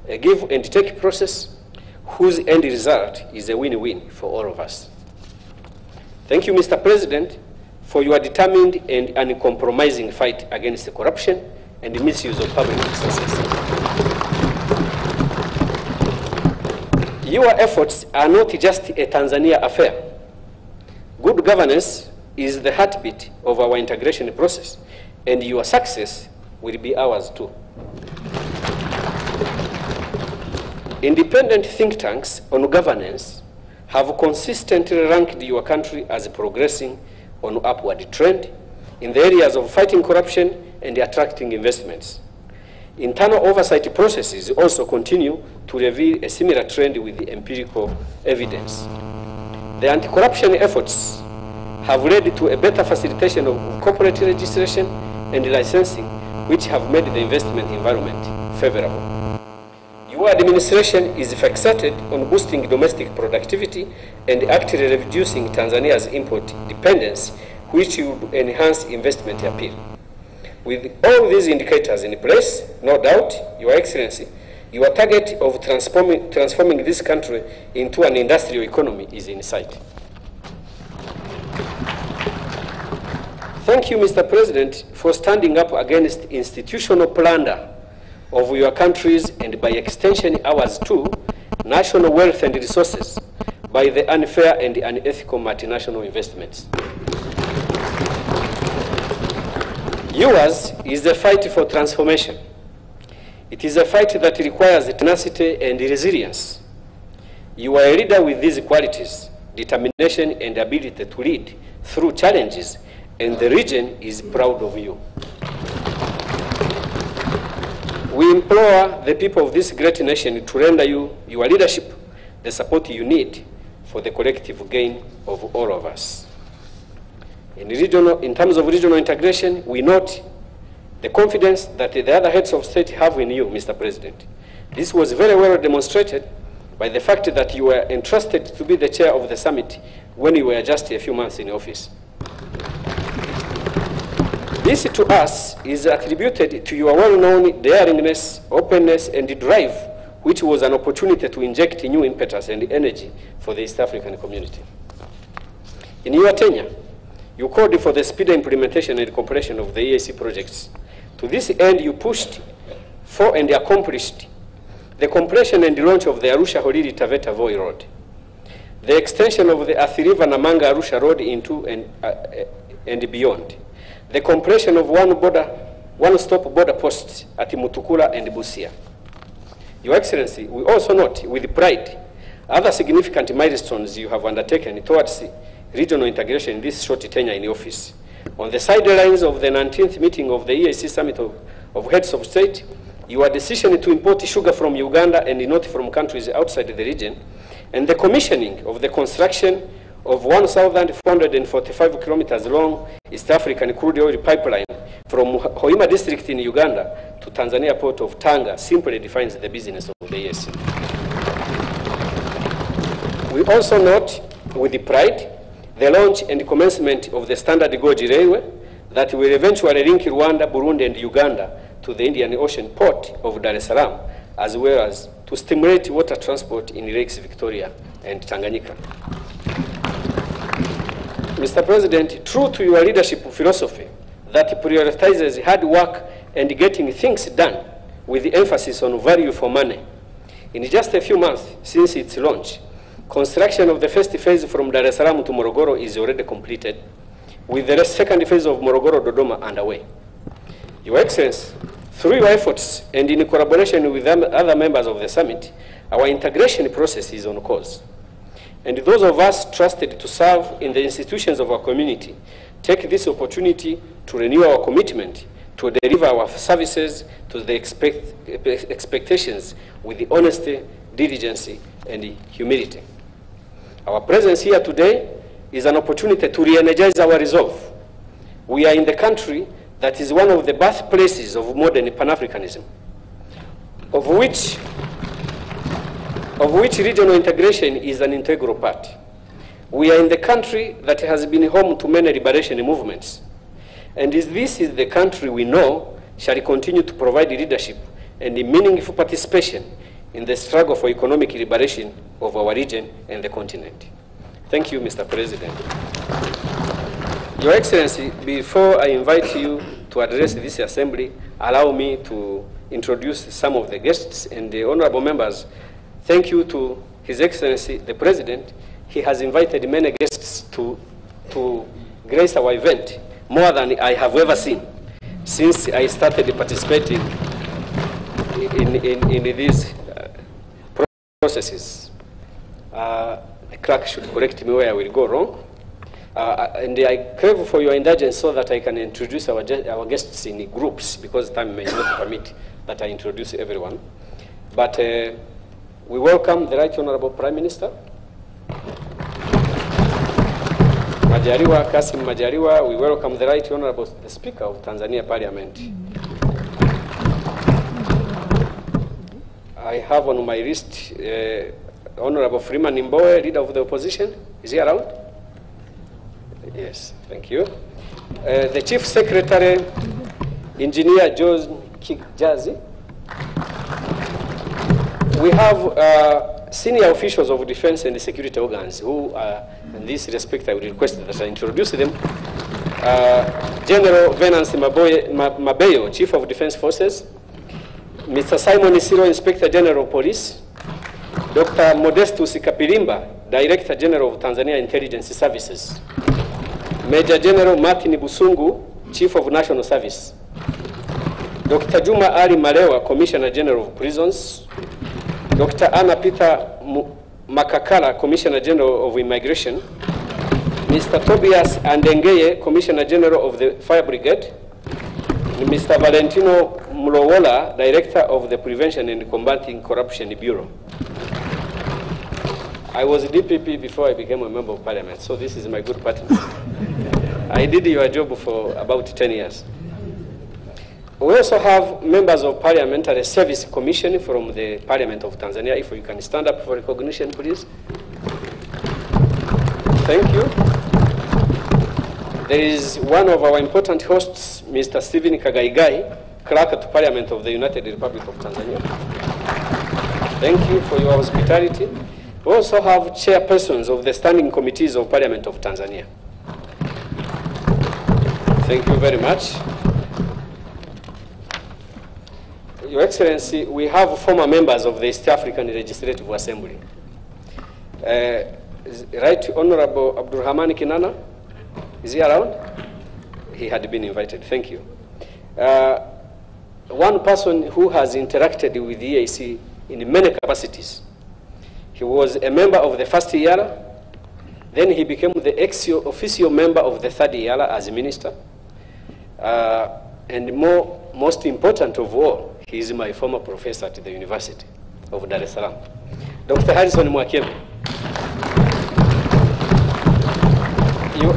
a give and take process whose end result is a win-win for all of us. Thank you, Mr. President, for your determined and uncompromising fight against corruption and the misuse of public resources. Your efforts are not just a Tanzania affair. Good governance is the heartbeat of our integration process, and your success will be ours too. Independent think tanks on governance have consistently ranked your country as progressing on upward trend in the areas of fighting corruption and attracting investments. Internal oversight processes also continue to reveal a similar trend with the empirical evidence. The anti-corruption efforts have led to a better facilitation of corporate registration and licensing, which have made the investment environment favorable. Your administration is fixated on boosting domestic productivity and actively reducing Tanzania's import dependence, which would enhance investment appeal. With all these indicators in place, no doubt, Your Excellency, your target of transforming this country into an industrial economy is in sight. Thank you, Mr. President, for standing up against institutional plunder of your countries and by extension ours too, national wealth and resources by the unfair and unethical multinational investments. Yours is a fight for transformation. It is a fight that requires tenacity and resilience. You are a leader with these qualities, determination and ability to lead through challenges, and the region is proud of you. We implore the people of this great nation to render you, your leadership, the support you need for the collective gain of all of us. In terms of regional integration, we note the confidence that the other heads of state have in you, Mr. President. This was very well demonstrated by the fact that you were entrusted to be the chair of the summit when you were just a few months in office. This to us is attributed to your well-known daringness, openness, and drive, which was an opportunity to inject new impetus and energy for the East African community. In your tenure, you called for the speedy implementation and completion of the EAC projects. To this end, you pushed for and accomplished the completion and launch of the Arusha-Holili-Taveta-Voi Road, the extension of the Athi River Namanga Arusha Road into and beyond, the completion of one-stop border posts at Mutukula and Busia. Your Excellency, we also note with pride other significant milestones you have undertaken towards regional integration in this short tenure in office. On the sidelines of the 19th meeting of the EAC Summit of Heads of State, your decision to import sugar from Uganda and not from countries outside the region, and the commissioning of the construction of 1,445 kilometers long East African crude oil pipeline from Hoima district in Uganda to Tanzania port of Tanga simply defines the business of the EAC. We also note with pride the launch and commencement of the Standard Gauge Railway that will eventually link Rwanda, Burundi, and Uganda to the Indian Ocean port of Dar es Salaam, as well as to stimulate water transport in Lakes Victoria and Tanganyika. Mr. President, true to your leadership philosophy that prioritizes hard work and getting things done with the emphasis on value for money, in just a few months since its launch, construction of the first phase from Dar es Salaam to Morogoro is already completed, with the second phase of Morogoro-Dodoma underway. Your Excellency, through your efforts and in collaboration with other members of the summit, our integration process is on course. And those of us trusted to serve in the institutions of our community take this opportunity to renew our commitment to deliver our services to the expectations with the honesty, diligence, and humility. Our presence here today is an opportunity to re-energize our resolve. We are in the country that is one of the birthplaces of modern Pan-Africanism, of which regional integration is an integral part. We are in the country that has been home to many liberation movements, and this is the country we know shall continue to provide leadership and meaningful participation in the struggle for economic liberation of our region and the continent. Thank you, Mr. President. Your Excellency, before I invite you to address this assembly, allow me to introduce some of the guests and the honorable members. Thank you to His Excellency, the President. He has invited many guests to grace our event, more than I have ever seen since I started participating in these processes. The clerk should correct me where I will go wrong. And I crave for your indulgence so that I can introduce our guests in groups, because time may not permit that I introduce everyone. But we welcome the Right Honorable Prime Minister, Majaliwa, Kassim Majaliwa. We welcome the Right Honorable the Speaker of Tanzania Parliament. I have on my list Honorable Freeman Mbowe, Leader of the Opposition. Is he around? Yes, thank you. The Chief Secretary, Engineer John Kikjazi. We have senior officials of defense and security organs who, in this respect, I would request that I introduce them. General Venance Mabeyo, Chief of Defense Forces. Mr. Simon Isiro, Inspector General of Police. Dr. Modestus Kapilimba, Director General of Tanzania Intelligence Services. Major General Martin Busungu, Chief of National Service. Dr. Juma Ali Malewa, Commissioner General of Prisons. Dr. Anna Peter Makakala, Commissioner General of Immigration. Mr. Tobias Andengeye, Commissioner General of the Fire Brigade. Mr. Valentino Mulowola, Director of the Prevention and Combating Corruption Bureau. I was a DPP before I became a member of Parliament, so this is my good partner. I did your job for about 10 years. We also have members of Parliamentary Service Commission from the Parliament of Tanzania. If you can stand up for recognition, please. Thank you. There is one of our important hosts, Mr. Stephen Kagaigai, Clerk to Parliament of the United Republic of Tanzania. Thank you for your hospitality. We also have chairpersons of the standing committees of Parliament of Tanzania. Thank you very much. Your Excellency, we have former members of the East African Legislative Assembly. Right Honorable Abdurrahman Kinana, is he around? He had been invited. Thank you. One person who has interacted with the EAC in many capacities. He was a member of the first EALA, then he became the ex-officio member of the third EALA as a minister. And most important of all, he is my former professor at the University of Dar es Salaam, Dr. Harrison Mwakembe.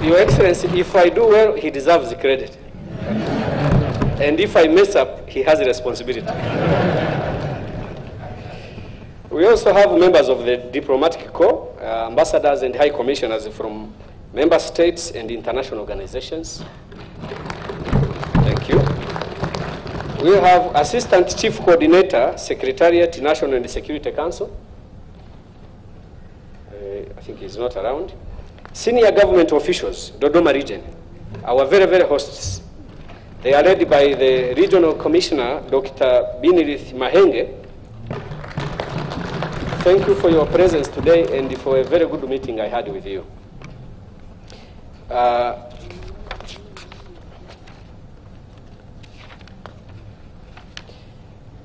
Your Excellency, if I do well, he deserves the credit. And if I mess up, he has a responsibility. We also have members of the diplomatic corps, ambassadors and high commissioners from member states and international organizations. Thank you. We have Assistant Chief Coordinator, Secretariat, National and Security Council. I think he's not around. Senior government officials, Dodoma region, our very, very hosts. They are led by the Regional Commissioner, Dr. Binirith Mahenge. Thank you for your presence today and for a very good meeting I had with you.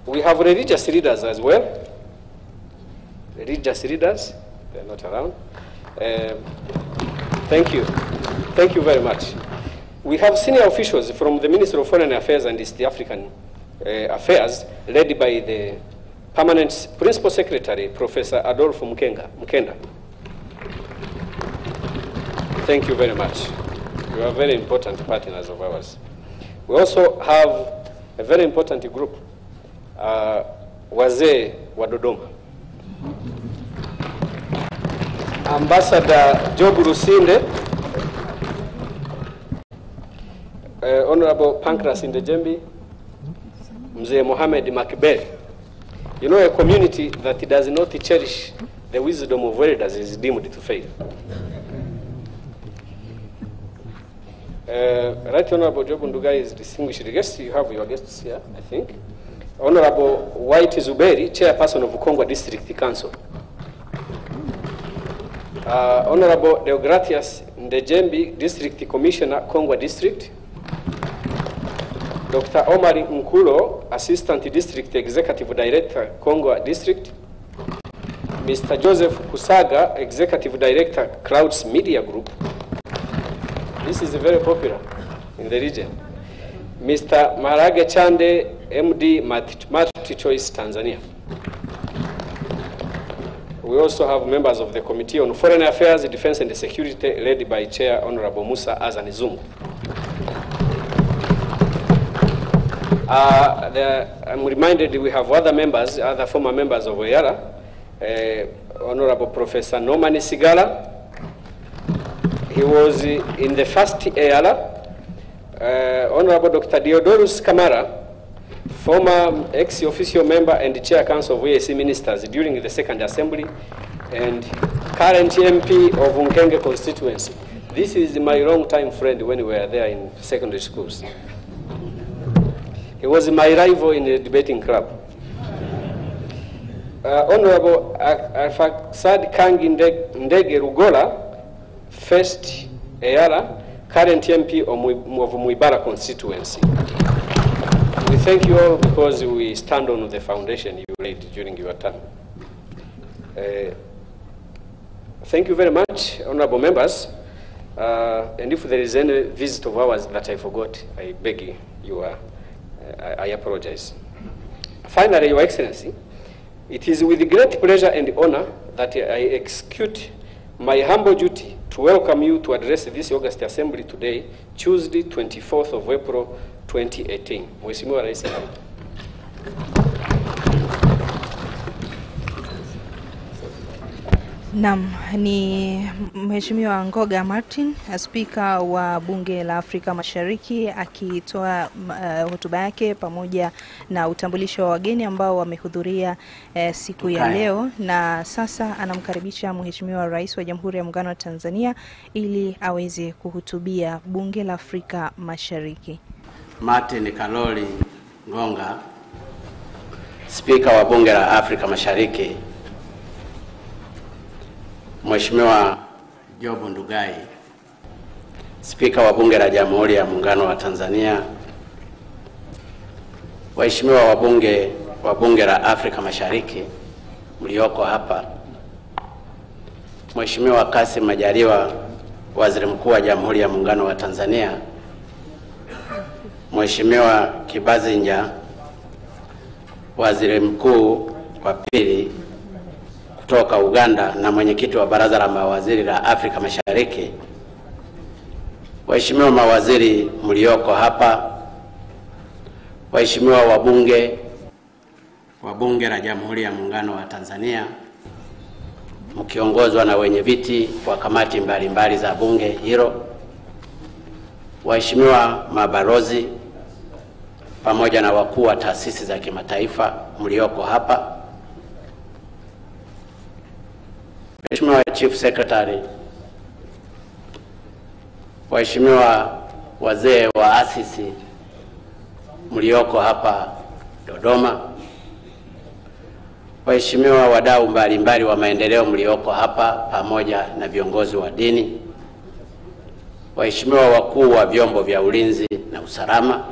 We have religious leaders as well. Religious leaders, they're not around. Thank you. Thank you very much. We have senior officials from the Ministry of Foreign Affairs and East African Affairs, led by the Permanent Principal Secretary, Professor Adolfo Mkenda. Thank you very much. You are very important partners of ours. We also have a very important group, Wazee wa Dodoma. Ambassador Job Rusinde, Honorable Pancras Indejembi, Mzee Mohamed Makbel. You know, a community that does not cherish the wisdom of elders is deemed to fail. Right Honorable Job Ndugai is distinguished guest. You have your guests here, I think. Honorable White Zuberi, Chairperson of Kongwa District Council. Honorable Deogratias Ndejembi, District Commissioner, Kongwa District. Dr. Omari Nkulo, Assistant District Executive Director, Kongwa District. Mr. Joseph Kusaga, Executive Director, Clouds Media Group. This is very popular in the region. Mr. Marage Chande, MD, Multi-Choice, Tanzania. We also have members of the Committee on Foreign Affairs, Defense and Security, led by Chair Honorable Musa Azan Zungu. I'm reminded we have other members, other former members of EALA. Honorable Professor Norman Sigala. He was in the first EALA. Honorable Dr. Diodorus Kamara, former ex-officio member and chair council of EAC ministers during the second assembly, and current MP of Unkenge constituency. This is my long-time friend when we were there in secondary schools. He was my rival in the debating club. Honorable Alfaksad Kangi Ndege Rugola, first EALA, current MP of Muibara constituency. We thank you all because we stand on the foundation you laid during your term. Thank you very much, honorable members. And if there is any visit of ours that I forgot, I beg you, I apologize. Finally, Your Excellency, it is with great pleasure and honor that I execute my humble duty to welcome you to address this August Assembly today, Tuesday, 24th of April, 2018. Mheshimiwa Rais. Naam, ni Mheshimiwa Ngoga Martin, spika wa Bunge la Afrika Mashariki, akitoa hotuba yake pamoja na utambulisho wa wageni ambao wamehudhuria siku ya leo, na sasa anamkaribisha Mheshimiwa Rais wa Jamhuri ya Muungano wa Tanzania ili aweze kuhutubia Bunge la Afrika Mashariki. Martin Kaloli Ngonga, spika wa Bunge la Afrika Mashariki. Mheshimiwa Job Ndugai, Spika wa Bunge la Jamhuri ya Muungano wa Tanzania, waheshimiwa wabunge wa Bunge la Afrika Mashariki mlioko hapa, Mheshimiwa Kassim Majaliwa, Waziri Mkuu wa Jamhuri ya Muungano wa Tanzania, Mheshimiwa Kibazinja, Waziri Mkuu wa pili kutoka Uganda na mwenyekiti wa Baraza la Mawaziri la Afrika Mashariki, waheshimiwa mawaziri mlioko hapa, waheshimiwa wabunge wa Bunge la Jamhuri ya Muungano wa Tanzania mkiongozwa na wenye viti wa kamati mbalimbali za bunge hilo, waheshimiwa mabalozi pamoja na wakuu wa taasisi za kimataifa mlioko hapa, Mheshimiwa Chief Secretary, waheshimiwa wazee wa asisi mlioko hapa Dodoma, waheshimiwa wadau mbalimbali wa maendeleo mlioko hapa pamoja na viongozi wa dini, waheshimiwa wakuu wa vyombo vya ulinzi na usalama,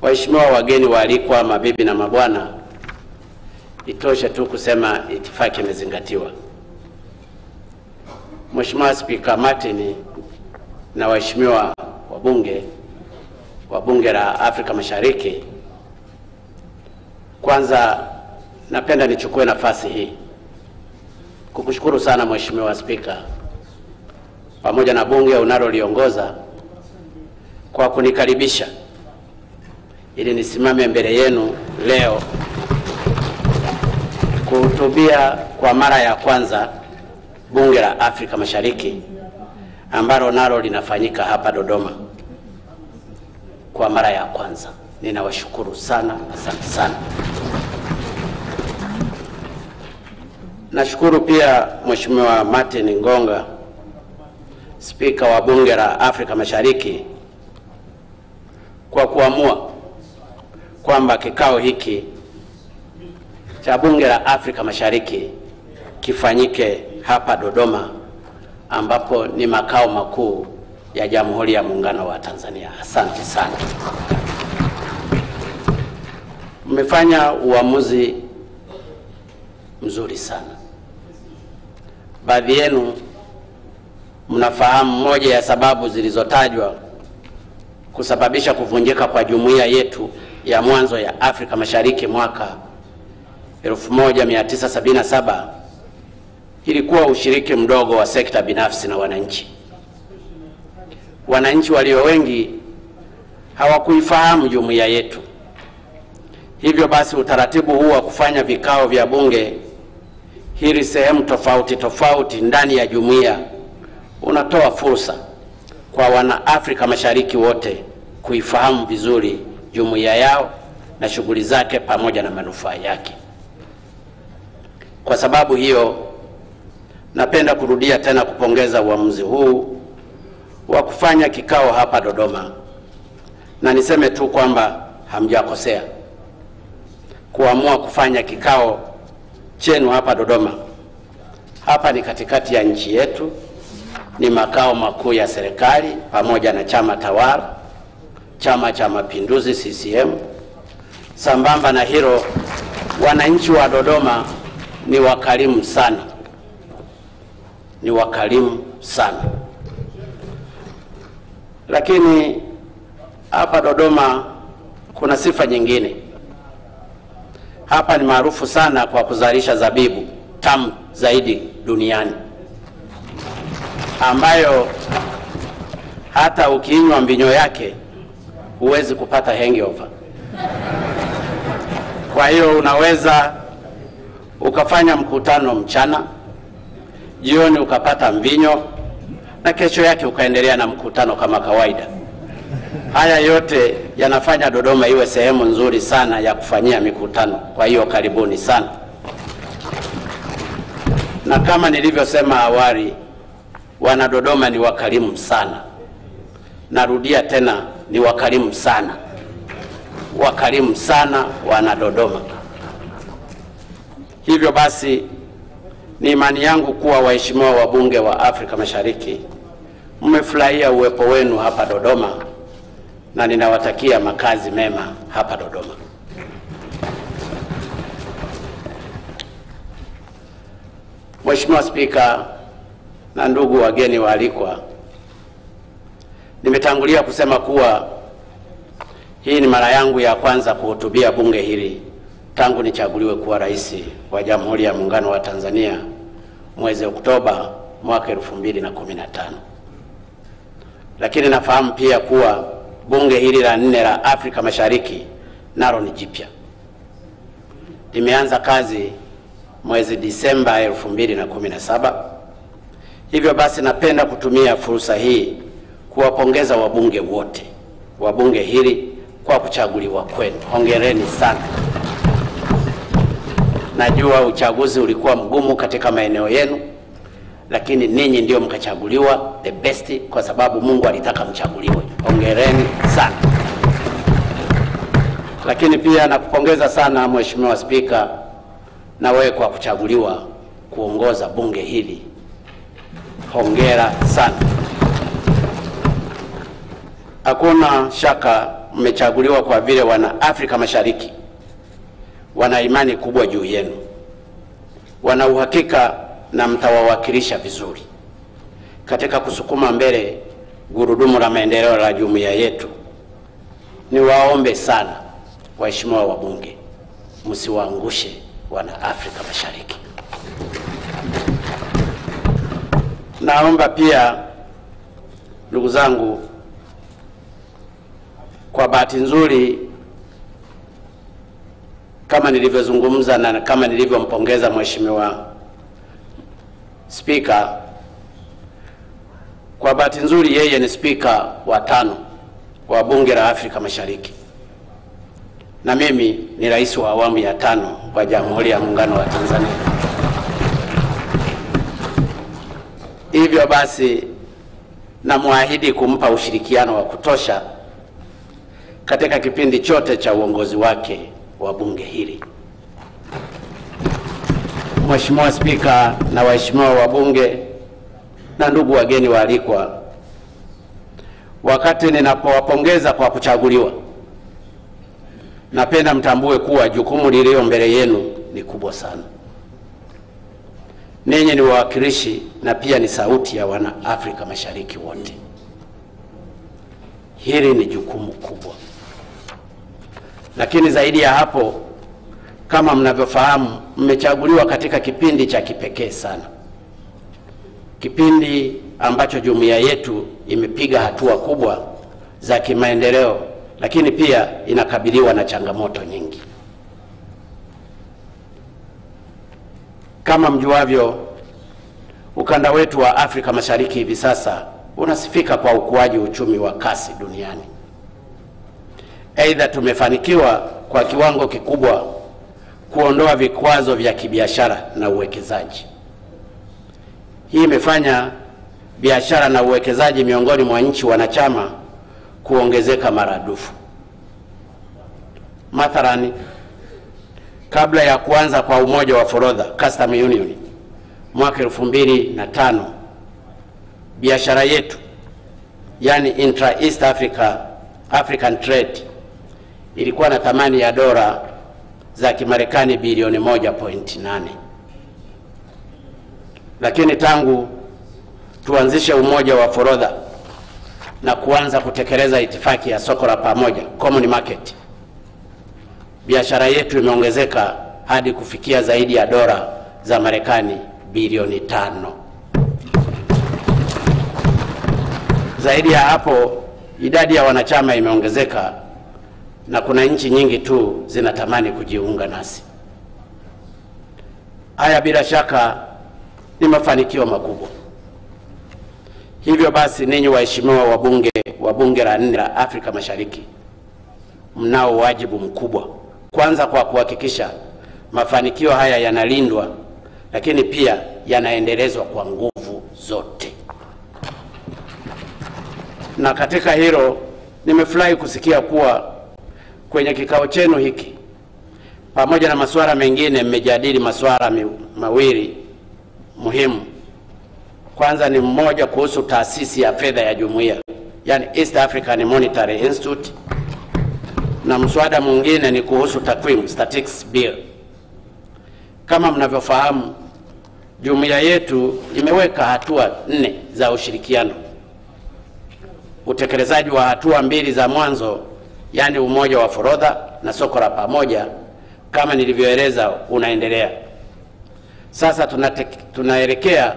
waheshimiwa wageni waalikwa, mabibi na mabwana, itoshe tu kusema itifaki imezingatiwa. Mheshimiwa Spika Martin na waheshimiwa wabunge wa Bunge la Afrika Mashariki, kwanza napenda nichukue nafasi hii kukushukuru sana Mheshimiwa Spika pamoja na bunge unaloliongoza kwa kunikaribisha ili nisimame mbele yenu leo kuhutubia kwa mara ya kwanza Bunge la Afrika Mashariki ambalo nalo linafanyika hapa Dodoma kwa mara ya kwanza. Ninawashukuru sana, asante sana. Nashukuru pia Mheshimiwa Martin Ngonga, Spika wa Bunge la Afrika Mashariki, kwa kuamua kwamba kikao hiki cha Bunge la Afrika Mashariki kifanyike hapa Dodoma ambapo ni makao makuu ya Jamhuri ya Muungano wa Tanzania. Asante sana. Mmefanya uamuzi mzuri sana. Baadhi yenu mnafahamu moja ya sababu zilizotajwa kusababisha kuvunjika kwa jumuiya yetu ya mwanzo ya Afrika Mashariki mwaka 1977 ilikuwa ushiriki mdogo wa sekta binafsi na wananchi. Wananchi walio wengi hawakuifahamu jumuiya yetu. Hivyo basi utaratibu huu wa kufanya vikao vya bunge hili sehemu tofauti tofauti ndani ya jumuiya unatoa fursa kwa wana Afrika Mashariki wote kuifahamu vizuri jumuiya yao na shughuli zake pamoja na manufaa yake. Kwa sababu hiyo, napenda kurudia tena kupongeza uamuzi huu wa kufanya kikao hapa Dodoma, na niseme tu kwamba hamjakosea kuamua kufanya kikao chenu hapa Dodoma. Hapa ni katikati ya nchi yetu, ni makao makuu ya serikali pamoja na chama tawala, Chama cha Mapinduzi CCM. Sambamba na hilo, wananchi wa Dodoma ni wakarimu sana, ni wakarimu sana. Lakini hapa Dodoma kuna sifa nyingine. Hapa ni maarufu sana kwa kuzalisha zabibu tamu zaidi duniani, ambayo hata ukinywa mbinyo yake huwezi kupata hangover. Kwa hiyo unaweza ukafanya mkutano mchana, jioni ukapata mvinyo, na kesho yake ukaendelea na mkutano kama kawaida. Haya yote yanafanya Dodoma iwe sehemu nzuri sana ya kufanyia mikutano. Kwa hiyo karibuni sana. Na kama nilivyosema awali, wana Dodoma ni wakarimu sana. Narudia tena, ni wakarimu sana. Wakarimu sana wana Dodoma. Hivyo basi Ni imani yangu kuwa waheshimiwa wabunge wa Afrika Mashariki mmefurahia uwepo wenu hapa Dodoma na ninawatakia makazi mema hapa Dodoma. Mheshimiwa Spika na ndugu wageni waalikwa, nimetangulia kusema kuwa hii ni mara yangu ya kwanza kuhutubia bunge hili tangu nichaguliwe kuwa rais wa Jamhuri ya Muungano wa Tanzania mwezi Oktoba mwaka 2015. Lakini nafahamu pia kuwa bunge hili la 4 la Afrika Mashariki nalo ni jipya. Limeanza kazi mwezi Disemba 2017. Hivyo basi napenda kutumia fursa hii kuwapongeza wabunge wote wa bunge hili kwa kuchaguliwa kwenu. Hongereni sana. Najua uchaguzi ulikuwa mgumu katika maeneo yenu, lakini ninyi ndio mkachaguliwa the best kwa sababu Mungu alitaka mchaguliwe. Hongereni sana. Lakini pia nakupongeza sana Mheshimiwa Spika na wewe kwa kuchaguliwa kuongoza bunge hili. Hongera sana. Hakuna shaka mmechaguliwa kwa vile wana Afrika Mashariki wana imani kubwa juu yenu. Wana uhakika na mtawawakilisha vizuri katika kusukuma mbele gurudumu la maendeleo la jumuiya yetu. Niwaombe sana waheshimiwa wabunge, msiwaangushe wana Afrika Mashariki. Naomba pia ndugu zangu, kwa bahati nzuri kama nilivyozungumza na kama nilivyompongeza Mheshimiwa Spika, kwa bahati nzuri yeye ni spika wa 5 wa bunge la Afrika Mashariki na mimi ni rais wa awamu ya 5 wa Jamhuri ya Muungano wa Tanzania. Hivyo basi namwahidi kumpa ushirikiano wa kutosha katika kipindi chote cha uongozi wake wa bunge hili. Mheshimiwa Spika na waheshimiwa wabunge na ndugu wageni waalikwa, wakati ninapowapongeza kwa kuchaguliwa, napenda mtambue kuwa jukumu lililo mbele yenu ni kubwa sana. Ninyi ni wawakilishi na pia ni sauti ya wana Afrika Mashariki wote. Hili ni jukumu kubwa. Lakini zaidi ya hapo, kama mnavyofahamu, mmechaguliwa katika kipindi cha kipekee sana. Kipindi ambacho jumuiya yetu imepiga hatua kubwa za kimaendeleo, lakini pia inakabiliwa na changamoto nyingi. Kama mjuavyo, ukanda wetu wa Afrika Mashariki hivi sasa unasifika kwa ukuaji uchumi wa kasi duniani. Aidha, tumefanikiwa kwa kiwango kikubwa kuondoa vikwazo vya kibiashara na uwekezaji. Hii imefanya biashara na uwekezaji miongoni mwa nchi wanachama kuongezeka maradufu. Mathalani, kabla ya kuanza kwa umoja wa forodha Custom Union mwaka 2005, biashara yetu yani intra-East African Trade ilikuwa na thamani ya dola za Kimarekani bilioni 1.8. Lakini tangu tuanzishe umoja wa forodha na kuanza kutekeleza itifaki ya soko la pamoja common market, biashara yetu imeongezeka hadi kufikia zaidi ya dola za Marekani bilioni 5. Zaidi ya hapo, idadi ya wanachama imeongezeka na kuna nchi nyingi tu zinatamani kujiunga nasi. Haya bila shaka ni mafanikio makubwa. Hivyo basi, ninyi waheshimiwa wa bunge la 4 la Afrika Mashariki mnao wajibu mkubwa, kwanza kwa kuhakikisha mafanikio haya yanalindwa, lakini pia yanaendelezwa kwa nguvu zote. Na katika hilo nimefurahi kusikia kuwa kwenye kikao chenu hiki, pamoja na masuala mengine, mmejadili masuala mawili muhimu. Kwanza ni mmoja kuhusu taasisi ya fedha ya jumuiya, yani East African Monetary Institute, na mswada mwingine ni kuhusu takwimu, statistics bill. Kama mnavyofahamu, jumuiya yetu imeweka hatua 4 za ushirikiano. Utekelezaji wa hatua 2 za mwanzo, yani umoja wa forodha na soko la pamoja, kama nilivyoeleza, unaendelea. Sasa tunaelekea